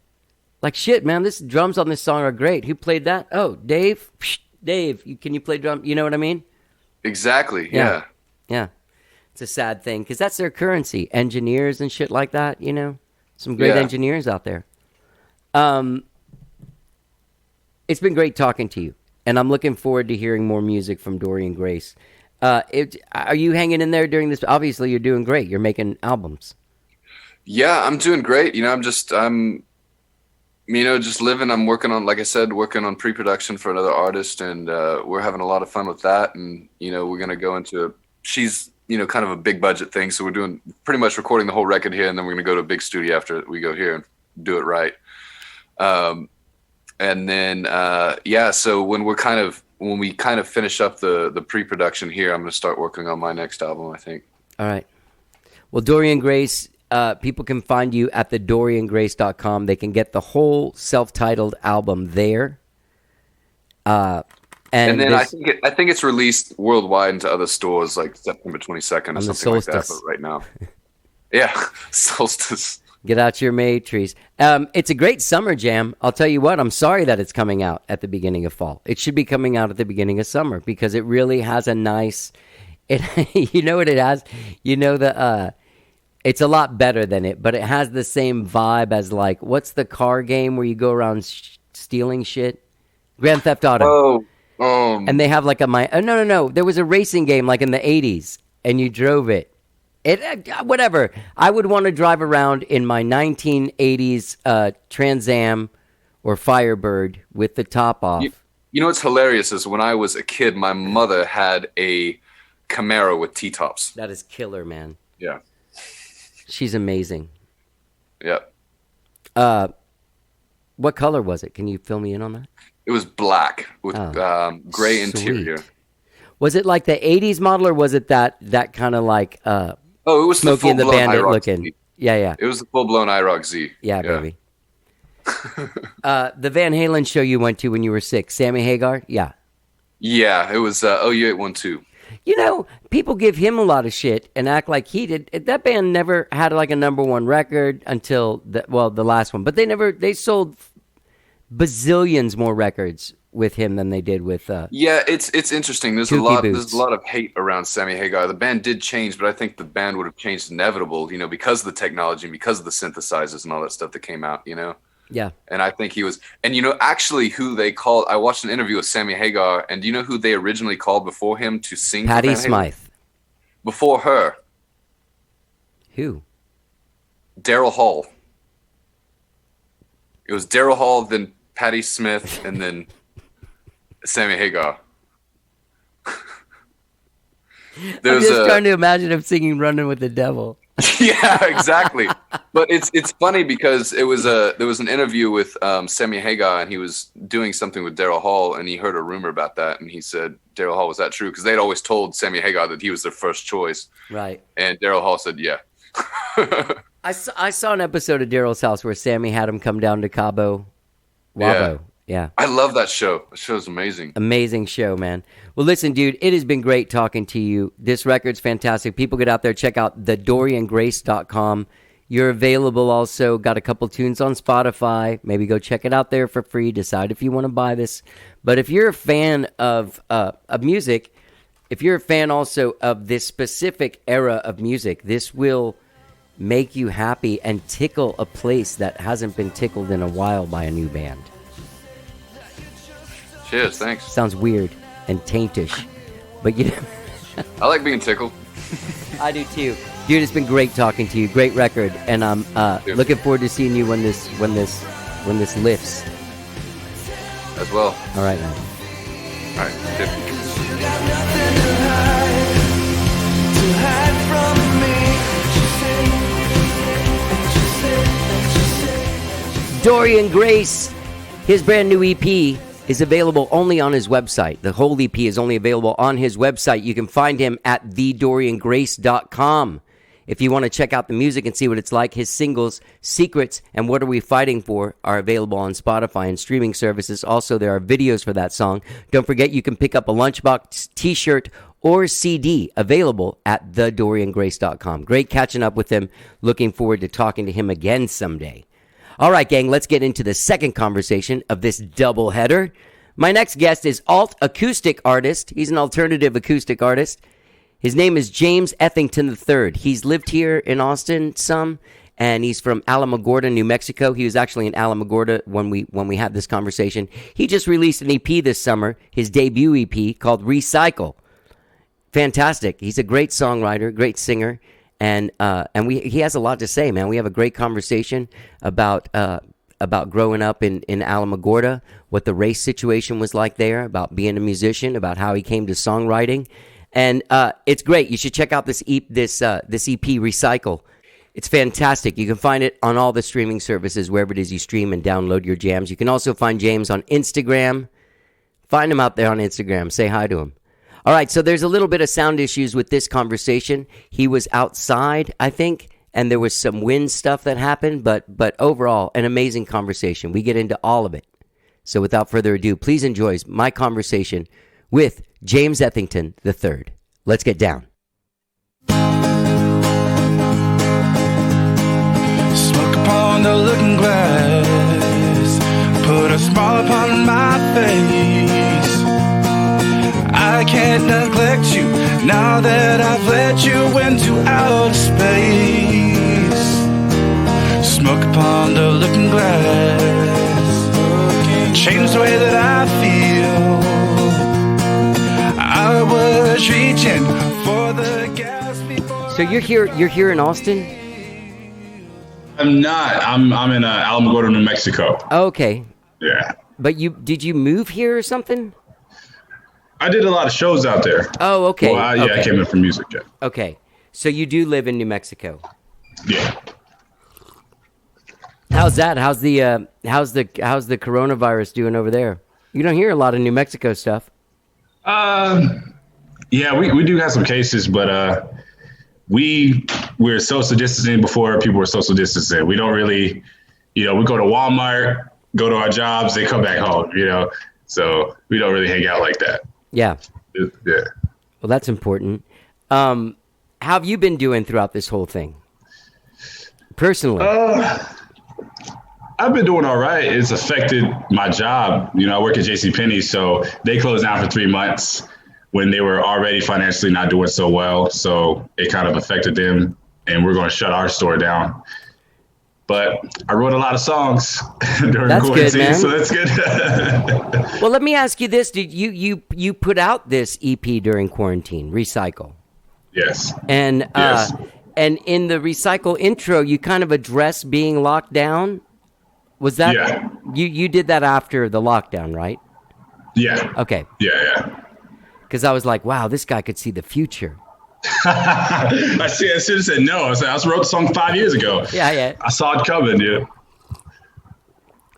Like, shit, man, this drums on this song are great. Who played that? Oh, Dave. Psh, Dave, can you play drum? You know what I mean? Exactly. Yeah. Yeah. It's a sad thing because that's their currency. Engineers and shit like that, Some great engineers out there. It's been great talking to you, and I'm looking forward to hearing more music from Dorian Grace. Are you hanging in there during this? Obviously, you're doing great. You're making albums. Yeah, I'm doing great. I'm just living. I'm working on, like I said, working on pre-production for another artist, and we're having a lot of fun with that. And we're gonna go into. She's kind of a big budget thing, so we're doing pretty much recording the whole record here, and then we're gonna go to a big studio after we go here and do it right. And then so when we kind of finish up the pre-production here, I'm gonna start working on my next album, I think. All right. Well, Dorian Grace, people can find you at thedoriangrace.com. They can get the whole self-titled album there. And then I think it's released worldwide into other stores like September 22nd or something like that. But right now, yeah, Solstice. Get out your May trees. It's a great summer jam. I'll tell you what, I'm sorry that it's coming out at the beginning of fall. It should be coming out at the beginning of summer because it really has a nice, you know what it has? It's a lot better than it, but it has the same vibe as like, what's the car game where you go around stealing shit? Grand Theft Auto. And they have like no. There was a racing game like in the 80s and you drove it. Whatever. I would want to drive around in my 1980s Trans Am or Firebird with the top off. You know what's hilarious is when I was a kid, my mother had a Camaro with T-tops. That is killer, man. Yeah. She's amazing. Yeah. What color was it? Can you fill me in on that? It was black with gray sweet. interior. Was it like the 80s model or was it that kind of like it was Smokey and the Bandit IROC looking? Z. Yeah. It was the full-blown IROC Z. Yeah, baby. The Van Halen show you went to when you were 6, Sammy Hagar? Yeah. Yeah, it was OU812. You know, people give him a lot of shit and act like he did. That band never had like a number one record until the last one. But they sold bazillions more records with him than they did with. Yeah, it's interesting. There's Boots. a lot of hate around Sammy Hagar. The band did change, but I think the band would have changed inevitable. You know, because of the technology, and because of the synthesizers and all that stuff that came out. You know. Yeah. And I think he was, and you know, actually who they called, I watched an interview with Sammy Hagar, and do you know who they originally called before him to sing? Patti Smythe. Before her. Who? Daryl Hall. It was Daryl Hall, then Patti Smith, and then Sammy Hagar. I'm just trying to imagine him singing "Running with the Devil." Yeah, exactly. But it's funny because there was an interview with Sammy Hagar, and he was doing something with Daryl Hall, and he heard a rumor about that, and he said, Daryl Hall, was that true? Because they'd always told Sammy Hagar that he was their first choice. Right. And Daryl Hall said, yeah. I saw an episode of Daryl's house where Sammy had him come down to Cabo Wabo. Yeah. I love that show. The show's amazing. Amazing show, man. Well, listen, dude, it has been great talking to you. This record's fantastic. People get out there, check out thedoriangrace.com. You're available also. Got a couple tunes on Spotify. Maybe go check it out there for free. Decide if you want to buy this. But if you're a fan of music, if you're a fan also of this specific era of music, this will make you happy and tickle a place that hasn't been tickled in a while by a new band. Cheers, thanks. Sounds weird and taintish, but you know. I like being tickled. I do too, dude. It's been great talking to you. Great record, and I'm looking forward to seeing you when this lifts. As well. All right, man. All right. Dorian Grace, his brand new EP is available only on his website. The whole EP is only available on his website. You can find him at thedoriangrace.com. If you want to check out the music and see what it's like, his singles, Secrets, and What Are We Fighting For are available on Spotify and streaming services. Also, there are videos for that song. Don't forget, you can pick up a Lunchbox t-shirt or CD available at thedoriangrace.com. Great catching up with him. Looking forward to talking to him again someday. All right, gang, let's get into the second conversation of this double header. My next guest is alt acoustic artist. He's an alternative acoustic artist. His name is James Ethington III. He's lived here in Austin some, and he's from Alamogordo, New Mexico. He was actually in Alamogordo when we had this conversation. He just released an EP this summer, his debut EP called Recycle. Fantastic. He's a great songwriter, great singer. And he has a lot to say, man. We have a great conversation about growing up in Alamogordo, what the race situation was like there, about being a musician, about how he came to songwriting, and it's great. You should check out this EP, Recycle. It's fantastic. You can find it on all the streaming services, wherever it is you stream and download your jams. You can also find James on Instagram. Find him out there on Instagram. Say hi to him. All right, so there's a little bit of sound issues with this conversation. He was outside, I think, and there was some wind stuff that happened, but overall, an amazing conversation. We get into all of it. So without further ado, please enjoy my conversation with James Ethington III. Let's get down. Smoke upon the looking glass, put a smile upon my face. I can't neglect you now that I've let you into outer space. Smoke upon the looking glass, change the way that I feel. I was reaching for the gas before. So you're here in Austin? I'm not. I'm in Alamogordo, New Mexico. Oh, okay. Yeah. But did you move here or something? I did a lot of shows out there. Oh, okay. Well, Okay. I came in for music. Yeah. Okay. So you do live in New Mexico. Yeah. How's that? How's the coronavirus doing over there? You don't hear a lot of New Mexico stuff. Yeah, we do have some cases, but we're social distancing before people were social distancing. We don't really, we go to Walmart, go to our jobs, they come back home, so we don't really hang out like that. Yeah. Yeah. Well, that's important. How have you been doing throughout this whole thing? Personally? I've been doing all right. It's affected my job. I work at JCPenney, so they closed down for 3 months when they were already financially not doing so well. So it kind of affected them, and we're going to shut our store down. But I wrote a lot of songs during quarantine, man. so that's good. Well, let me ask you this: Did you put out this EP during quarantine? Recycle. Yes. And Yes. and in the Recycle intro, you kind of address being locked down. Was that you did that after the lockdown, right? Yeah. Okay. Yeah. Because I was like, wow, this guy could see the future. I should have said no. I wrote the song 5 years ago. Yeah. I saw it coming, dude.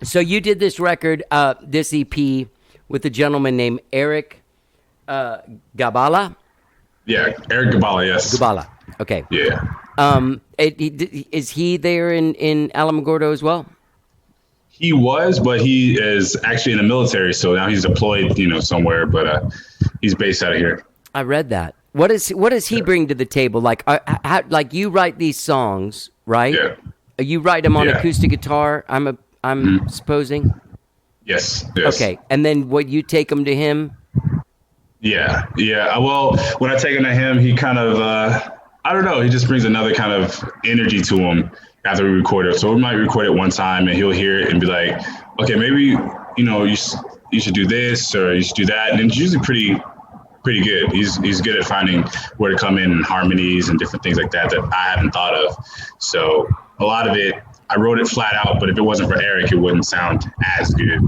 So you did this record, this EP, with a gentleman named Eric Gabala. Yeah, Eric Gabala, yes. Gabala. Okay. Yeah. Is he there in Alamogordo as well? He was, but he is actually in the military, so now he's deployed, somewhere. But he's based out of here. I read that. What does he bring to the table? Like, like you write these songs, right? Yeah. You write them on acoustic guitar. I'm supposing. Yes. Okay, and then what you take them to him? Yeah. Well, when I take him to him, he kind of, I don't know, he just brings another kind of energy to him after we record it. So we might record it one time and he'll hear it and be like, okay, maybe, you should do this or you should do that. And it's usually pretty good. He's good at finding where to come in harmonies and different things like that I haven't thought of. So a lot of it, I wrote it flat out, but if it wasn't for Eric, it wouldn't sound as good.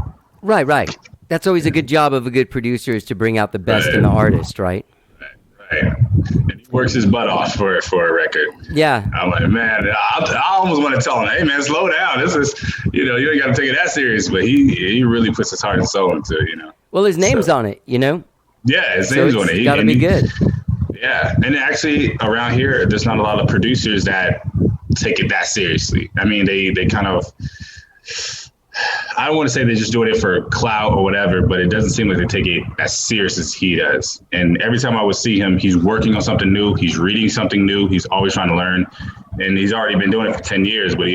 Right. That's always a good job of a good producer, is to bring out the best in the artist, right? Right. And he works his butt off for a record. Yeah. I'm like, man, I almost want to tell him, hey, man, slow down. This is, you ain't got to take it that serious. But he really puts his heart and soul into it, Well, his name's on it, Yeah, his so name's on it. It's got to be good. Yeah. And actually, around here, there's not a lot of producers that take it that seriously. I mean, they kind of, I don't want to say they're just doing it for clout or whatever, but it doesn't seem like they take it as serious as he does. And every time I would see him, he's working on something new. He's reading something new. He's always trying to learn. And he's already been doing it for 10 years, but he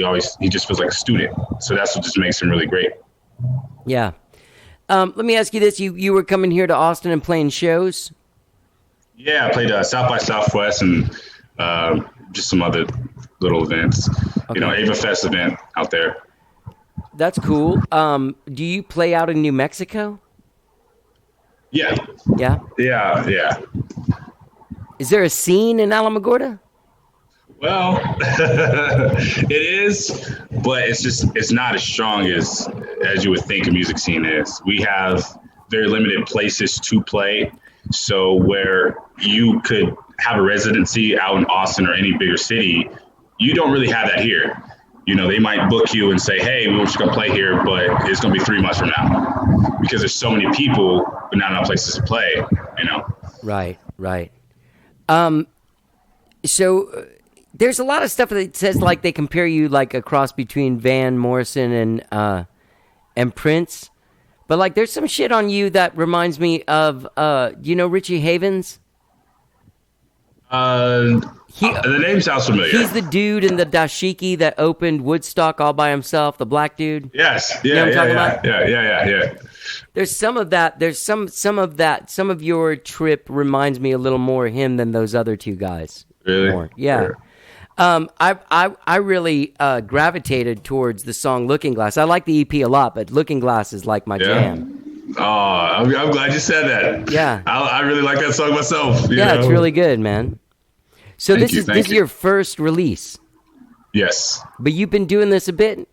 just feels like a student. So that's what just makes him really great. Yeah. Let me ask you this. You were coming here to Austin and playing shows? Yeah, I played South by Southwest and just some other little events. Okay. Ava Fest event out there. That's cool. Do you play out in New Mexico? Yeah. Yeah? Yeah. Is there a scene in Alamogordo? Well, it is, but it's not as strong as you would think a music scene is. We have very limited places to play. So where you could have a residency out in Austin or any bigger city, you don't really have that here. They might book you and say, hey, we want you to come play here, but it's going to be 3 months from now because there's so many people, but not enough places to play, Right. So there's a lot of stuff that says like they compare you like a cross between Van Morrison and Prince. But like there's some shit on you that reminds me of, Richie Havens? The name sounds familiar. He's the dude in the dashiki that opened Woodstock all by himself, the black dude. Yes. Yeah, You know what I'm talking about? Yeah. There's some of that. There's some of that. Some of your trip reminds me a little more of him than those other two guys. Really? More. Yeah. Sure. I really gravitated towards the song Looking Glass. I like the EP a lot, but Looking Glass is like my jam. Oh, I'm glad you said that. Yeah. I really like that song myself. It's really good, man. So Thank this you. is your first release. Yes. But you've been doing this a bit?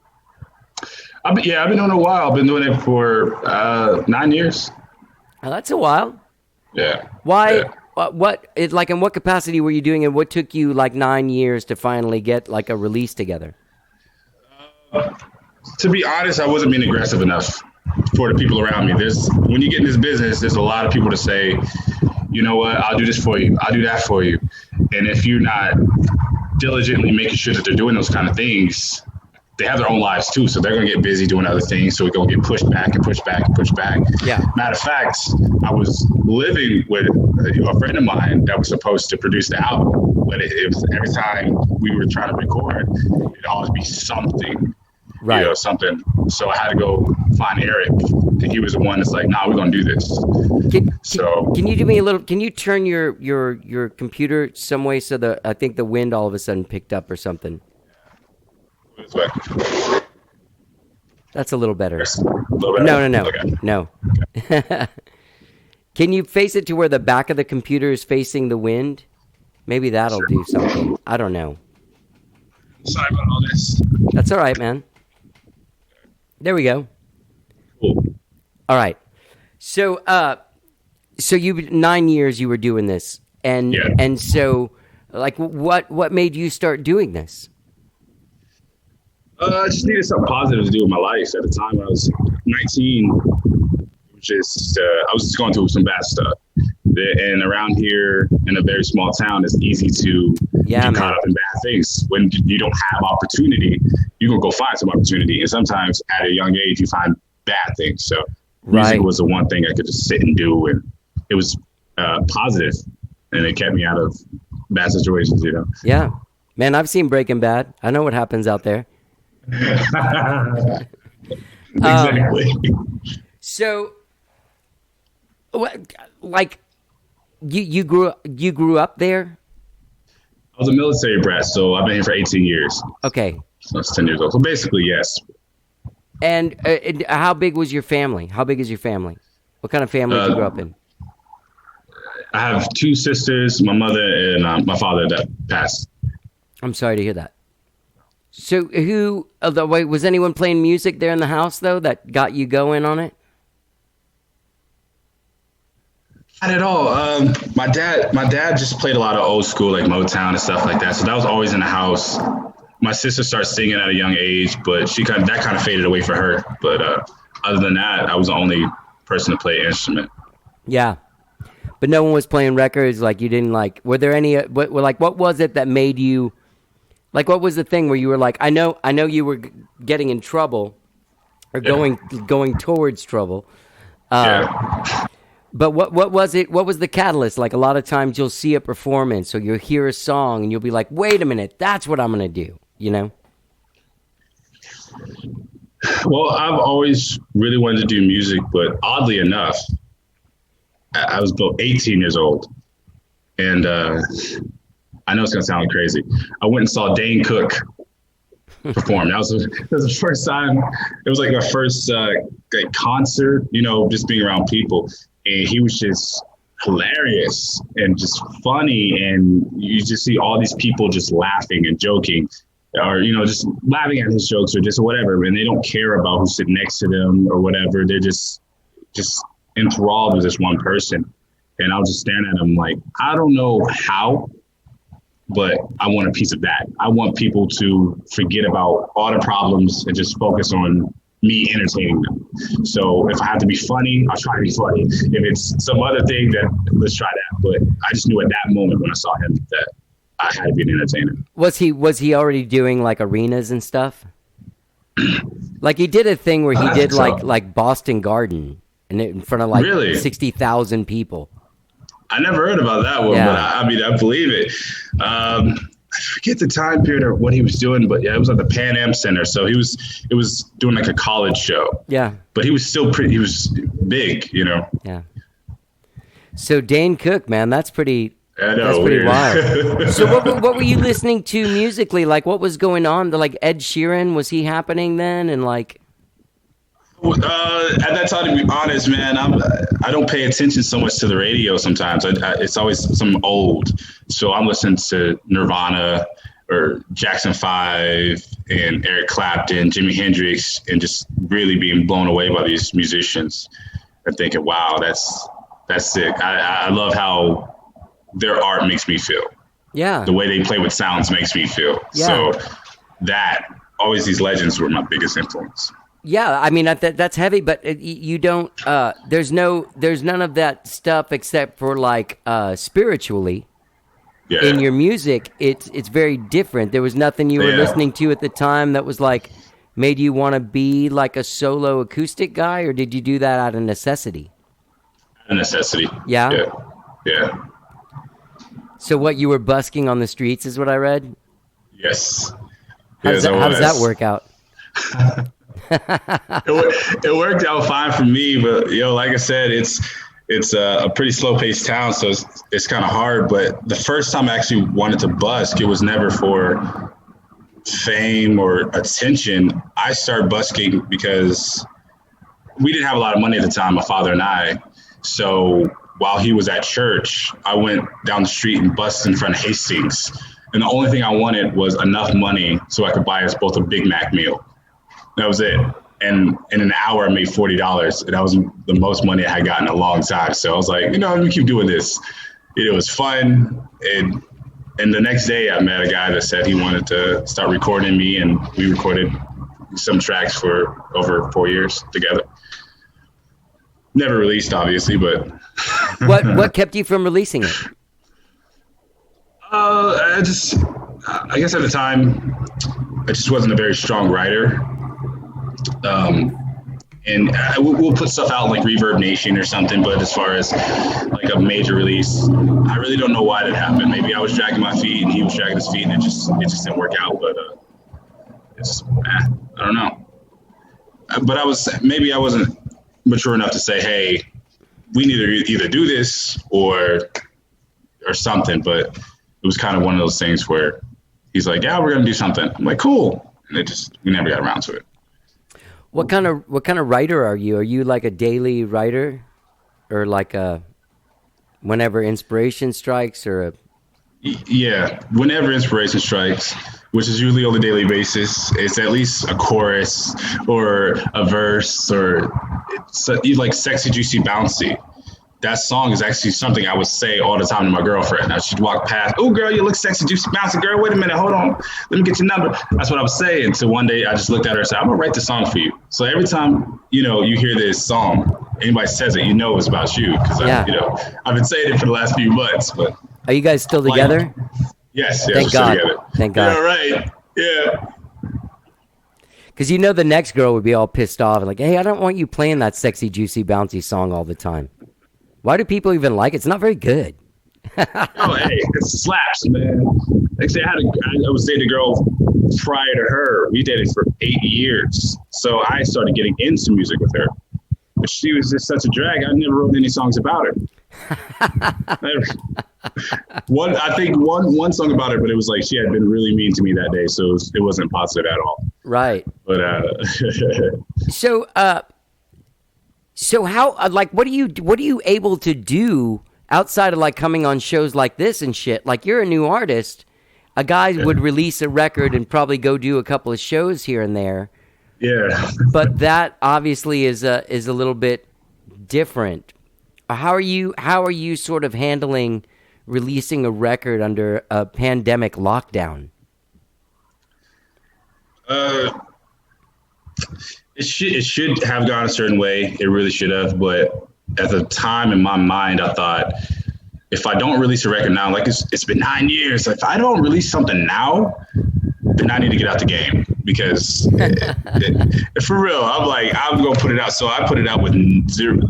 I've been doing it a while. I've been doing it for 9 years. Oh, that's a while. Yeah. Why? Yeah. In what capacity were you doing it? What took you like 9 years to finally get like a release together? To be honest, I wasn't being aggressive enough for the people around me. When you get in this business, there's a lot of people to say, you know what, I'll do this for you. I'll do that for you. And if you're not diligently making sure that they're doing those kind of things, they have their own lives too, so they're gonna get busy doing other things. So we're gonna get pushed back and pushed back and pushed back. Yeah. Matter of fact, I was living with a friend of mine that was supposed to produce the album, but it was every time we were trying to record, it'd always be something, Right. something. So I had to go find Eric, and he was the one that's like, "Nah, we're gonna do this." Can you do me a little? Can you turn your computer some way so that I think the wind all of a sudden picked up or something? This way. That's a little better. A little better? No, Okay. no. Can you face it to where the back of the computer is facing the wind? Maybe that'll do something. I don't know. Sorry about all this. That's all right, man. There we go. Cool. All right. So, you 9 years you were doing this, and Yeah. and so, like, what made you start doing this? I just needed something positive to do with my life. At the time, I was 19. I was just going through some bad stuff. And around here in a very small town, it's easy to get caught up in bad things. When you don't have opportunity, you're going to go find some opportunity. And sometimes at a young age, you find bad things. So music was the one thing I could just sit and do. And it was positive, and it kept me out of bad situations, Yeah. Man, I've seen Breaking Bad. I know what happens out there. Exactly. So, like, you grew up there? I was a military brat, so I've been here for 18 years. Okay. So I was 10 years old. So basically, yes. And how big was your family? How big is your family? What kind of family did you grow up in? I have two sisters, my mother and my father that passed. I'm sorry to hear that. So wait, was anyone playing music there in the house, though, that got you going on it? Not at all. My dad just played a lot of old school, like Motown and stuff like that. So that was always in the house. My sister started singing at a young age, but that kind of faded away for her. But other than that, I was the only person to play an instrument. Yeah. But no one was playing records, like you didn't like. Were there any? What was it that made you? Like, what was the thing where you were like, I know you were getting in trouble, or going towards trouble. Yeah. But what was it? What was the catalyst? Like, a lot of times you'll see a performance or you'll hear a song and you'll be like, wait a minute, that's what I'm going to do, you know? Well, I've always really wanted to do music, but oddly enough, I was about 18 years old. And I know it's going to sound crazy. I went and saw Dane Cook perform. That was the first time. It was like our first like concert, just being around people. And he was just hilarious and just funny. And you just see all these people just laughing and joking, or, just laughing at his jokes or just whatever. And they don't care about who's sitting next to them or whatever. They're just enthralled with this one person. And I was just staring at him like, I don't know how, but I want a piece of that. I want people to forget about all the problems and just focus on me entertaining them. So if I have to be funny, I'll try to be funny. If it's some other thing, then let's try that. But I just knew at that moment when I saw him that I had to be an entertainer. Was he already doing like arenas and stuff? Like, he did a thing where he did like Boston Garden and in front of like 60,000 people. I never heard about that one, but I believe it. I forget the time period or what he was doing, but it was at the Pan Am Center. So it was doing like a college show. Yeah. But he was still he was big, Yeah. So Dane Cook, man, that's pretty That's pretty wild. So what were you listening to musically? Like, what was going on? Like, Ed Sheeran, was he happening then? And like, at that time, to be honest, man, I don't pay attention so much to the radio sometimes. It's always some old. So I'm listening to Nirvana or Jackson 5 and Eric Clapton, Jimi Hendrix, and just really being blown away by these musicians and thinking, wow, that's sick. I love how their art makes me feel. Yeah. The way they play with sounds makes me feel. Yeah. So always these legends were my biggest influence. Yeah, I mean, that's heavy, but you don't. There's none of that stuff except for like spiritually. Yeah. In your music, it's very different. There was nothing you were listening to at the time that was like made you want to be like a solo acoustic guy, or did you do that out of necessity? A necessity. Yeah? Yeah. So what, you were busking on the streets is what I read? Yes. How Yes, does that work out? It worked out fine for me, but like I said, it's a pretty slow paced town, so it's kind of hard. But the first time I actually wanted to busk, it was never for fame or attention. I started busking because we didn't have a lot of money at the time, my father and I. So while he was at church, I went down the street and busked in front of Hastings. And the only thing I wanted was enough money so I could buy us both a Big Mac meal. That was it. And in an hour, I made $40. And that was the most money I had gotten in a long time. So I was like, let me keep doing this. It was fun. And the next day, I met a guy that said he wanted to start recording me. And we recorded some tracks for over 4 years together. Never released, obviously, but... What kept you from releasing it? I guess at the time, I just wasn't a very strong writer. And we'll put stuff out like Reverb Nation or something, but as far as like a major release, I really don't know why that happened. Maybe I was dragging my feet and he was dragging his feet, and it just didn't work out. But it's I don't know. But I wasn't mature enough to say, hey, we need to either do this or something. But it was kind of one of those things where he's like, yeah, we're gonna do something. I'm like, cool, and we never got around to it. What kind of writer are you? Are you like a daily writer, or like a whenever inspiration strikes, or a? Yeah, whenever inspiration strikes, which is usually on a daily basis, it's at least a chorus or a verse, or you like Sexy Juicy Bouncy. That song is actually something I would say all the time to my girlfriend. Now she'd walk past, oh girl, you look sexy, juicy, bouncy, girl. Wait a minute, hold on, let me get your number. That's what I would say. Until one day I just looked at her and said, I'm gonna write the song for you. So every time you hear this song, anybody says it, it's about you, because I've been saying it for the last few months. But are you guys still together? Yes, thank God. Together. Thank God. Yeah, right. Yeah. Because the next girl would be all pissed off and like, hey, I don't want you playing that Sexy Juicy Bouncy song all the time. Why do people even like it? It's not very good. Oh, hey, it slaps, man. Actually, I was dating a girl prior to her. We dated for 8 years. So I started getting into music with her. But she was just such a drag. I never wrote any songs about her. I think one song about her, but it was like she had been really mean to me that day. So it wasn't positive at all. Right. But So how what are you able to do outside of like coming on shows like this and shit? Like, you're a new artist. A guy would release a record and probably go do a couple of shows here and there. Yeah. But that obviously is a little bit different. How are you sort of handling releasing a record under a pandemic lockdown? It should have gone a certain way. It really should have. But at the time in my mind, I thought, if I don't release a record now, like it's been 9 years. If I don't release something now, then I need to get out the game, because for real, I'm going to put it out. So I put it out with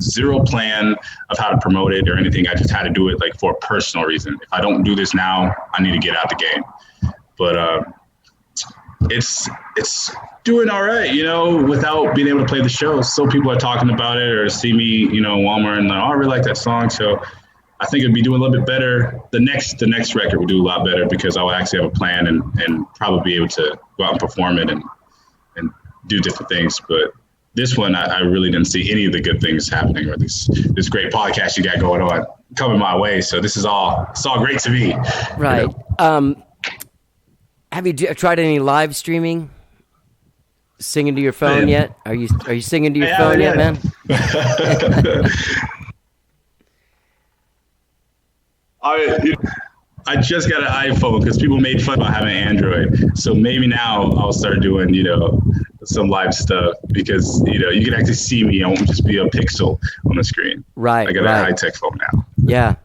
zero plan of how to promote it or anything. I just had to do it like for a personal reason. If I don't do this now, I need to get out the game. But it's doing all right, without being able to play the show. So people are talking about it or see me, in Walmart, and like, oh, I really like that song. So I think it'd be doing a little bit better. The next record would do a lot better, because I will actually have a plan and probably be able to go out and perform it and do different things. But this one, I really didn't see any of the good things happening, or this great podcast you got going on coming my way. So it's all great to me. Right. Have you tried any live streaming? Singing to your phone yet? Are you singing to your phone yet, man? I just got an iPhone because people made fun about having Android. So maybe now I'll start doing, some live stuff, because, you can actually see me. I won't just be a pixel on the screen. Right. I got a high-tech phone now. Yeah.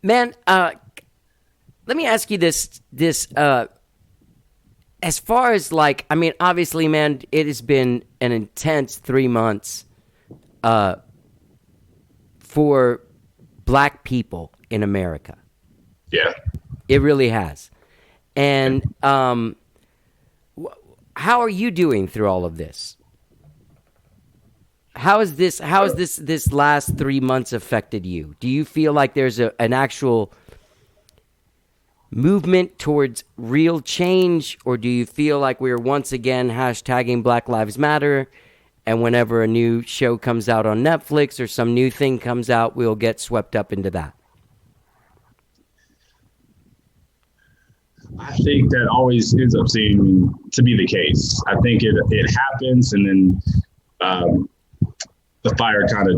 Man, let me ask you this. as far as like, I mean, obviously, man, it has been an intense 3 months for black people in America. Yeah. It really has. And how are you doing through all of this? How has this last 3 months affected you? Do you feel like there's an actual movement towards real change, or do you feel like we're once again hashtagging Black Lives Matter, and whenever a new show comes out on Netflix or some new thing comes out, we'll get swept up into that? I think that always ends up seeming to be the case. I think it happens, and then the fire kind of,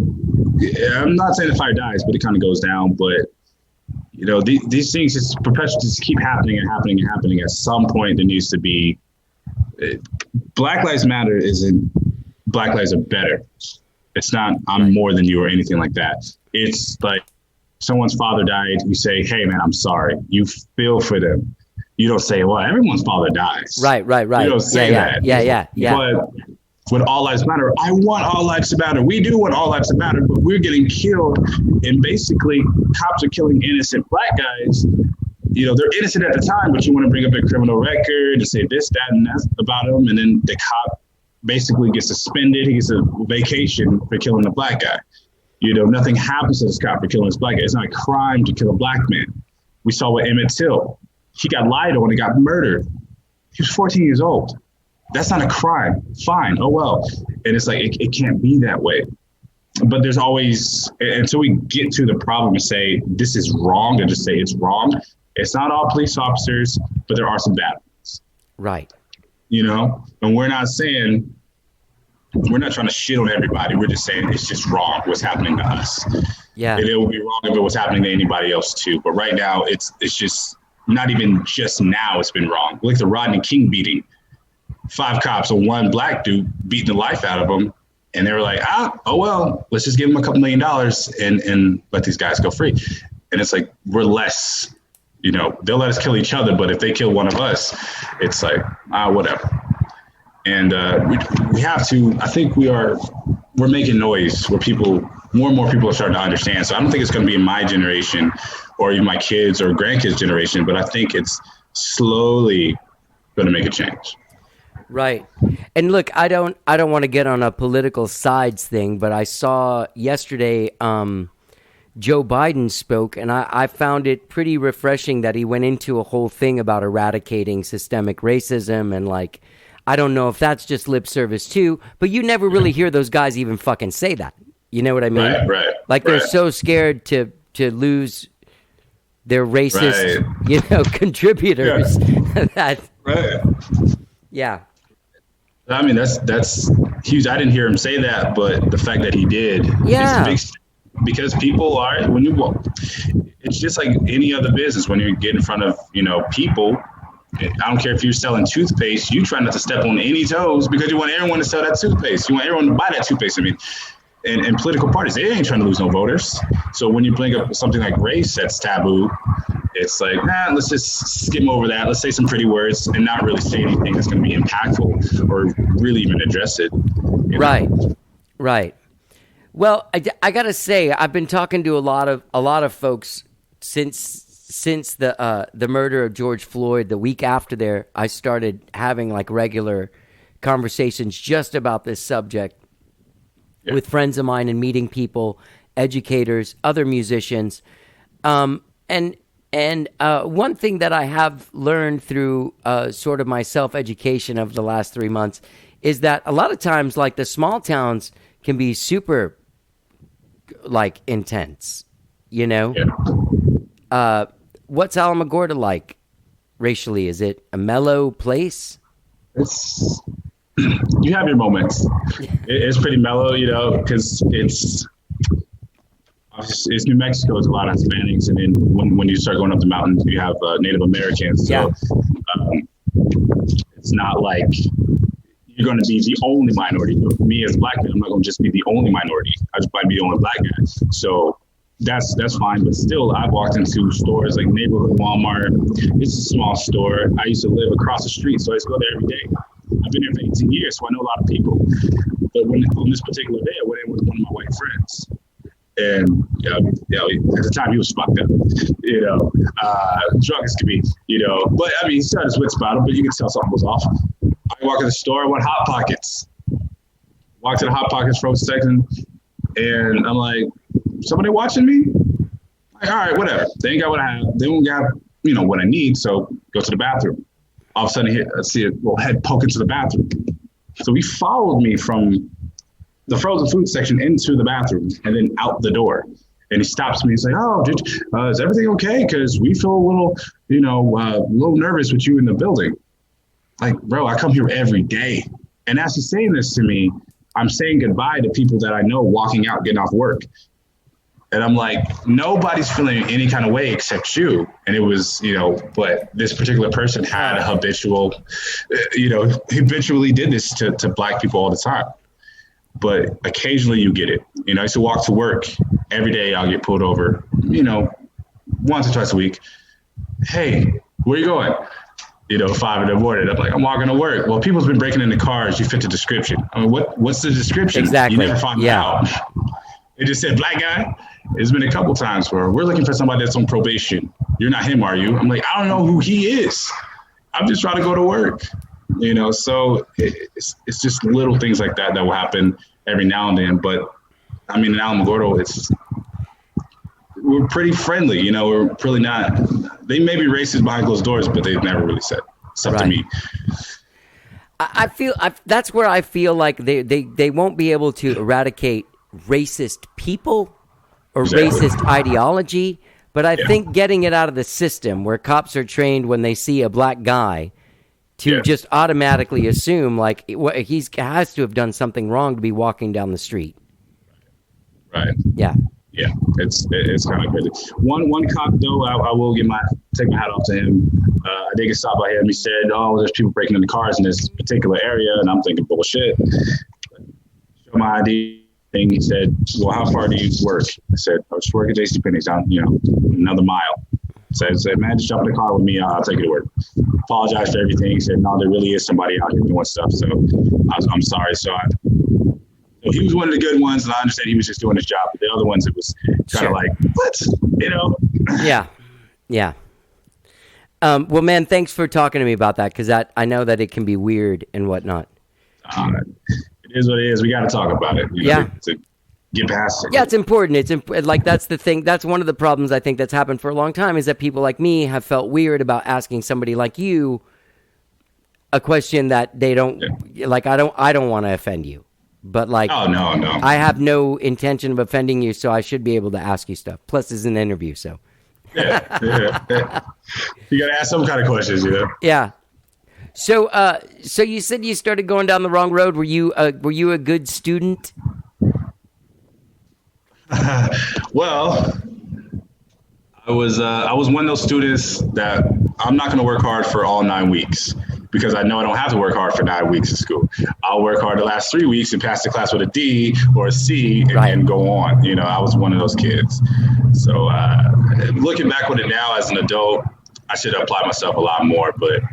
I'm not saying the fire dies, but it kind of goes down. But, you know, these things just perpetually just keep happening and happening and happening. At some point, there needs to be, Black Lives Matter isn't Black Lives Are Better. It's not I'm more than you or anything like that. It's like someone's father died. You say, hey, man, I'm sorry. You feel for them. You don't say, well, everyone's father dies. Right. You don't say that. Yeah. But with All Lives Matter, I want all lives to matter. We do want all lives to matter, but we're getting killed. And basically, cops are killing innocent black guys. You know, they're innocent at the time, but you want to bring up their criminal record and say this, that, and that about them. And then the cop basically gets suspended. He gets a vacation for killing the black guy. You know, nothing happens to this cop for killing this black guy. It's not a crime to kill a black man. We saw with Emmett Till. He got lied on and got murdered. He was 14 years old. That's not a crime. Fine. Oh, well. And it's like, it can't be that way. But there's always, until we get to the problem and say, this is wrong, and just say it's wrong. It's not all police officers, but there are some bad ones. Right. You know, and we're not trying to shit on everybody. We're just saying it's just wrong what's happening to us. Yeah. And it would be wrong if it was happening to anybody else too. But right now, it's just not even just now it's been wrong. Look at the Rodney King beating. 5 cops and 1 black dude beating the life out of him. And they were like, oh, well, let's just give them a couple $1 million and let these guys go free. And it's like, we're less, you know, they'll let us kill each other. But if they kill one of us, it's like, whatever. And we have to, I think we're making noise where more and more people are starting to understand. So I don't think it's going to be in my generation or even my kids or grandkids' generation, but I think it's slowly going to make a change. Right. And look, I don't want to get on a political sides thing, but I saw yesterday Joe Biden spoke, and I found it pretty refreshing that he went into a whole thing about eradicating systemic racism, and like, I don't know if that's just lip service too, but you never really hear those guys even fucking say that. You know what I mean? Right. Like they're so scared to lose their racist, contributors. Yeah. Yeah. I mean, that's huge. I didn't hear him say that, but the fact that he did, because people are, it's just like any other business. When you get in front of, people, I don't care if you're selling toothpaste, you try not to step on any toes because you want everyone to sell that toothpaste. You want everyone to buy that toothpaste. I mean, and political parties, they ain't trying to lose no voters. So when you bring up something like race that's taboo, it's like, let's just skim over that. Let's say some pretty words and not really say anything that's going to be impactful or really even address it. Right. Well, I gotta say, I've been talking to a lot of folks since the murder of George Floyd. The week after there, I started having like regular conversations just about this subject with friends of mine and meeting people, educators, other musicians, and one thing that I have learned through sort of my self-education of the last 3 months is that a lot of times, like, the small towns can be super, like, intense, Yeah. What's Alamogordo like racially? Is it a mellow place? You have your moments. It's pretty mellow, because it's New Mexico. It's a lot of Hispanics, and then when you start going up the mountains, you have Native Americans. So it's not like you're going to be the only minority. Me as a black man, I'm not going to just be the only minority. I just might be the only black guy. So that's fine. But still, I've walked into stores like neighborhood Walmart. It's a small store. I used to live across the street, so I used to go there every day. I've been here for 18 years, so I know a lot of people. But on this particular day, I went in with one of my white friends. And at the time he was fucked up, drunk as could be, But I mean, he started his wits about him, but you can tell something was off. I walked in the store, I went Hot Pockets. Walked to the Hot Pockets frozen section, and I'm like, somebody watching me? Like, all right, whatever. They ain't got what I have. They don't got, what I need. So go to the bathroom. All of a sudden, I see a little head poke into the bathroom. So he followed me from the frozen food section into the bathroom and then out the door. And he stops me. He's like, "Oh, is everything okay? Because we feel a little, little nervous with you in the building." Like, bro, I come here every day. And as he's saying this to me, I'm saying goodbye to people that I know walking out, getting off work. And I'm like, nobody's feeling any kind of way except you. And it was, but this particular person had a habitually did this to Black people all the time. But occasionally you get it. I used to walk to work every day. I'll get pulled over, once or twice a week. Hey, where you going? 5 in the morning. I'm like, I'm walking to work. Well, people's been breaking into cars. You fit the description. I mean, what's the description? Exactly. You never find out. It just said Black guy. There's been a couple times where we're looking for somebody that's on probation. You're not him, are you? I'm like, I don't know who he is. I'm just trying to go to work. So it's just little things like that will happen every now and then. But I mean, in Alamogordo, we're pretty friendly. We're really not. They may be racist behind closed doors, but they've never really said stuff to me. I feel that's where I feel like they won't be able to eradicate racist people or racist ideology. But I think getting it out of the system where cops are trained when they see a Black guy to just automatically assume like he has to have done something wrong to be walking down the street. Right. Yeah. Yeah, it's kind of crazy. One cop though, I will take my hat off to him. I did get stopped by him. He said, "Oh, there's people breaking into cars in this particular area," and I'm thinking, bullshit. Show my ID thing. He said, "Well, how far do you work?" I said, "I just work at JCPenney's down, another mile." So I said, "Man, just jump in the car with me. I'll take you to work." Apologize for everything. He said, "No, there really is somebody out here doing stuff." So I'm sorry. So he was one of the good ones, and I understand he was just doing his job. But the other ones, it was kind of like, what? Yeah. Well, man, thanks for talking to me about that, because I know that it can be weird and whatnot. It is what it is. We got to talk about it. To get past it. Yeah, it's important. That's the thing. That's one of the problems I think that's happened for a long time is that people like me have felt weird about asking somebody like you a question that they don't like. I don't want to offend you. But oh, no. I have no intention of offending you, so I should be able to ask you stuff. Plus, it's an interview, so. Yeah. You got to ask some kind of questions, Yeah. So you said you started going down the wrong road. Were you a good student? Well, I was one of those students that I'm not going to work hard for all 9 weeks. Because I know I don't have to work hard for 9 weeks of school. I'll work hard the last 3 weeks and pass the class with a D or a C and go on. I was one of those kids. So looking back on it now as an adult, I should have applied myself a lot more. But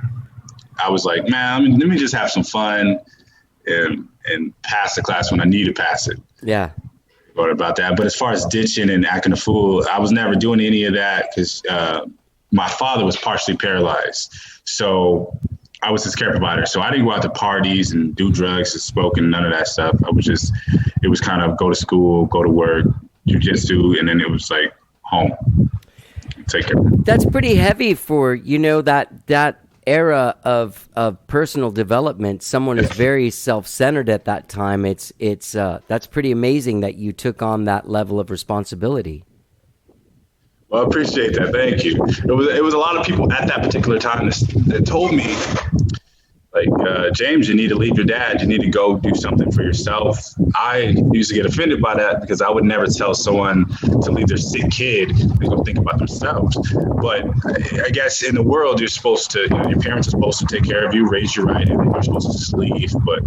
I was like, man, let me just have some fun and pass the class when I need to pass it. Yeah. What about that? But as far as ditching and acting a fool, I was never doing any of that because my father was partially paralyzed. So I was his care provider. So I didn't go out to parties and do drugs and smoke and none of that stuff. It was kind of go to school, go to work, jujitsu, and then it was like home. Take care. That's pretty heavy for, that era of personal development. Someone is very self-centered at that time. That's pretty amazing that you took on that level of responsibility. Well, I appreciate that. Thank you. It was a lot of people at that particular time that told me, like, James, you need to leave your dad. You need to go do something for yourself. I used to get offended by that because I would never tell someone to leave their sick kid and go think about themselves. But I guess in the world, you're supposed to, your parents are supposed to take care of you, raise you right, and you're supposed to just leave. But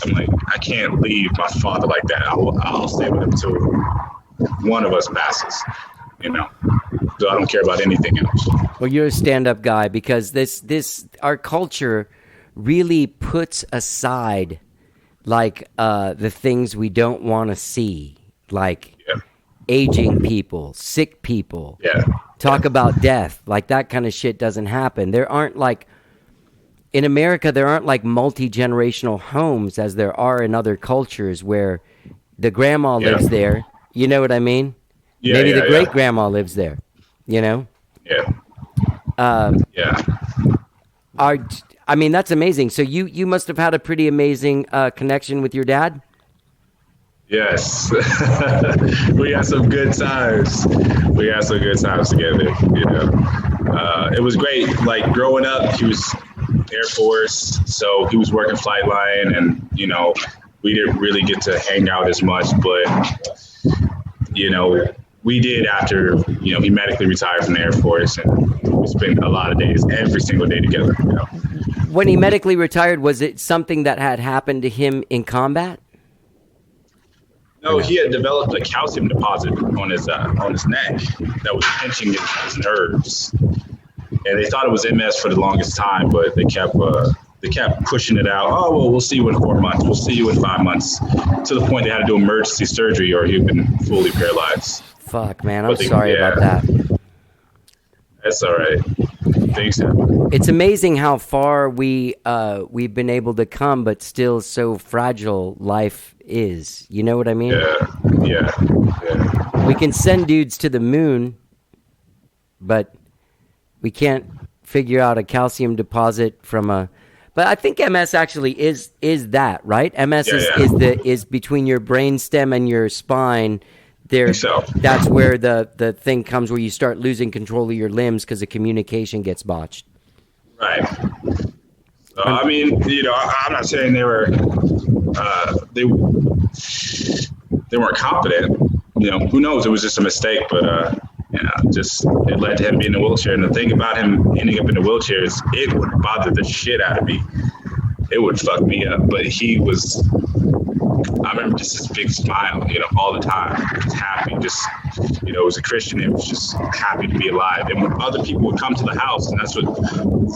I'm like, I can't leave my father like that. I'll stay with him one of us passes, So I don't care about anything else. Well, you're a stand-up guy because our culture really puts aside like the things we don't want to see, like aging people, sick people. Yeah. Talk about death, like that kind of shit doesn't happen. There aren't like in America, there aren't like multi-generational homes as there are in other cultures where the grandma lives there. You know what I mean? Yeah, Maybe the great grandma lives there. Yeah. I mean, that's amazing. So you must have had a pretty amazing connection with your dad. Yes, we had some good times. We had some good times together. It was great. Like growing up, he was Air Force, so he was working flight line, and we didn't really get to hang out as much. But we did after he medically retired from the Air Force, and we spent a lot of days, every single day together. When he medically retired, was it something that had happened to him in combat? No, he had developed a calcium deposit on his neck that was pinching his nerves, and they thought it was MS for the longest time, but they kept pushing it out. Oh well, we'll see you in 4 months. We'll see you in 5 months. To the point they had to do emergency surgery, or he'd been fully paralyzed. Fuck, man, I'm sorry about that. That's all right. Things happen. It's amazing how far we've been able to come, but still so fragile life is. You know what I mean? Yeah. We can send dudes to the moon, but we can't figure out a calcium deposit from a. But I think MS actually is that, right? MS is between your brainstem and your spine. That's where the thing comes where you start losing control of your limbs because the communication gets botched. Right. So, I mean, I'm not saying they were they weren't competent. Who knows? It was just a mistake, but just it led to him being in a wheelchair. And the thing about him ending up in a wheelchair is it would bother the shit out of me. It would fuck me up. But he was. I remember just this big smile, all the time, just happy, was a Christian and was just happy to be alive. And when other people would come to the house, and that's what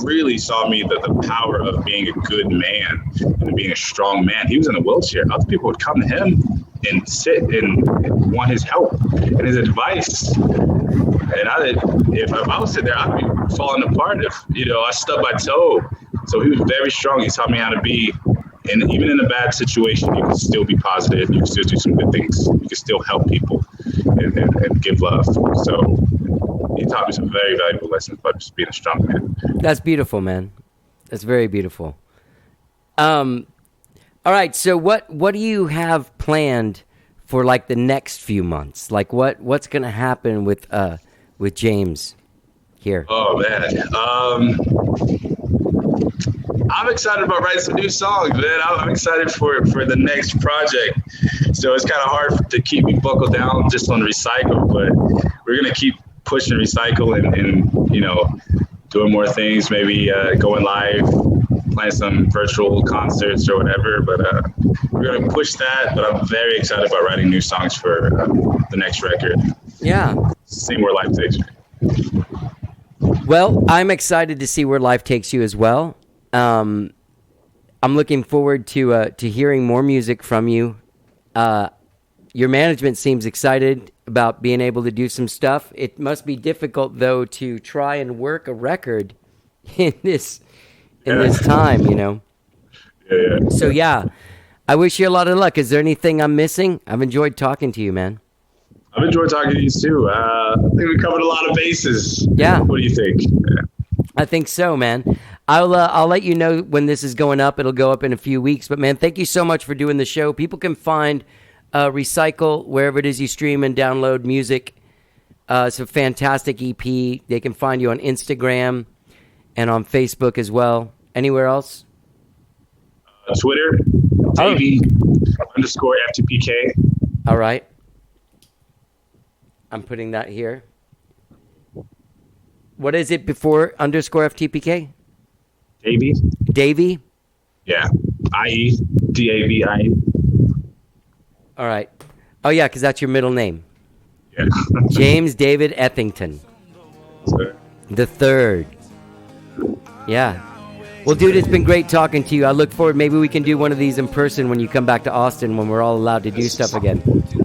really saw me the power of being a good man and being a strong man. He was in a wheelchair. Other people would come to him and sit and want his help and his advice. And if I was sitting there, I'd be falling apart if, I stubbed my toe. So he was very strong. He taught me how to be. And even in a bad situation, you can still be positive. You can still do some good things. You can still help people and give love. So he taught me some very valuable lessons about just being a strong man. That's beautiful, man. That's very beautiful. All right. So what do you have planned for like the next few months? Like what's going to happen with James here? Oh man. I'm excited about writing some new songs, man. I'm excited for the next project. So it's kind of hard to keep me buckled down just on Recycle, but we're going to keep pushing Recycle and doing more things, maybe going live, playing some virtual concerts or whatever. But we're going to push that. But I'm very excited about writing new songs for the next record. Yeah. Seeing where life takes me. Well, I'm excited to see where life takes you as well. I'm looking forward to hearing more music from you. Your management seems excited about being able to do some stuff. It must be difficult though to try and work a record in this time, Yeah. So yeah, I wish you a lot of luck. Is there anything I'm missing? I've enjoyed talking to you, man. I've enjoyed talking to you too. I think we covered a lot of bases. Yeah. What do you think? Yeah. I think so, man. I'll let you know when this is going up. It'll go up in a few weeks. But, man, thank you so much for doing the show. People can find Recycle wherever it is you stream and download music. It's a fantastic EP. They can find you on Instagram and on Facebook as well. Anywhere else? Twitter, _FTPK. All right. I'm putting that here. What is it before _FTPK? Davey? Yeah. IE. DAVIE. All right. Oh, yeah, because that's your middle name. Yeah. James David Ethington, the third. Yeah. Well, dude, it's been great talking to you. I look forward. Maybe we can do one of these in person when you come back to Austin when we're all allowed to do stuff again.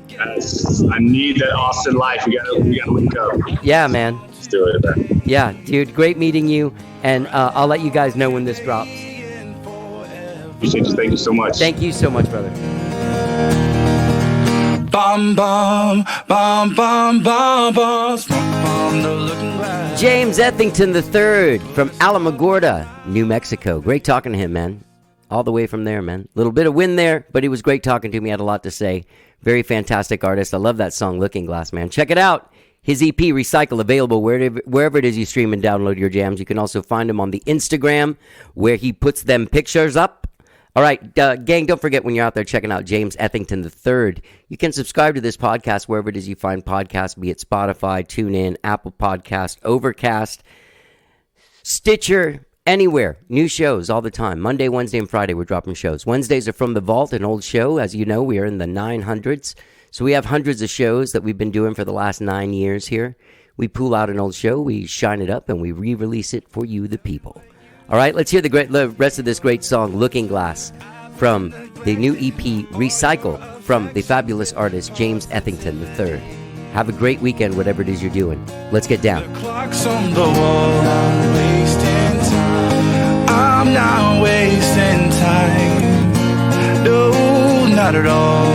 Yes. I need that Austin life. We gotta link up. Yeah, man. Let's do it, man. Yeah, dude. Great meeting you. And I'll let you guys know when this drops. Appreciate you. Thank you so much. Thank you so much, brother. Bum bum bum bum bum bum bum the looking glass. James Ethington III from Alamogordo, New Mexico. Great talking to him, man. All the way from there, man. Little bit of wind there, but he was great talking to me. Had a lot to say. Very fantastic artist. I love that song, Looking Glass, man. Check it out. His EP, Recycle, available wherever it is you stream and download your jams. You can also find him on the Instagram where he puts them pictures up. All right, gang, don't forget when you're out there checking out James Ethington III, you can subscribe to this podcast wherever it is you find podcasts, be it Spotify, TuneIn, Apple Podcast, Overcast, Stitcher, anywhere. New shows all the time. Monday, Wednesday, and Friday we're dropping shows. Wednesdays are From the Vault, an old show. As you know, we are in the 900s. So we have hundreds of shows that we've been doing for the last 9 years here. We pull out an old show, we shine it up, and we re-release it for you, the people. All right, let's hear the rest of this great song, Looking Glass, from the new EP, Recycle, from the fabulous artist, James Ethington III. Have a great weekend, whatever it is you're doing. Let's get down. The clock's on the wall, I'm wasting time. I'm not wasting time. No, not at all.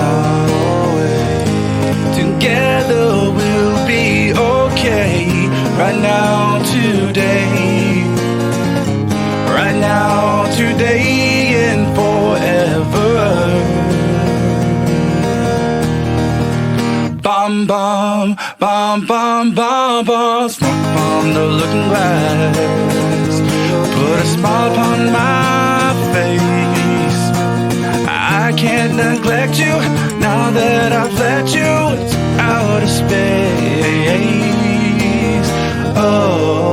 Together we'll be okay. Right now, today. Right now, today, and forever. Bum bum bum bum bum bum bum the looking glass. Put a smile upon my face. I can't neglect you now that I've let you into outer space. Oh.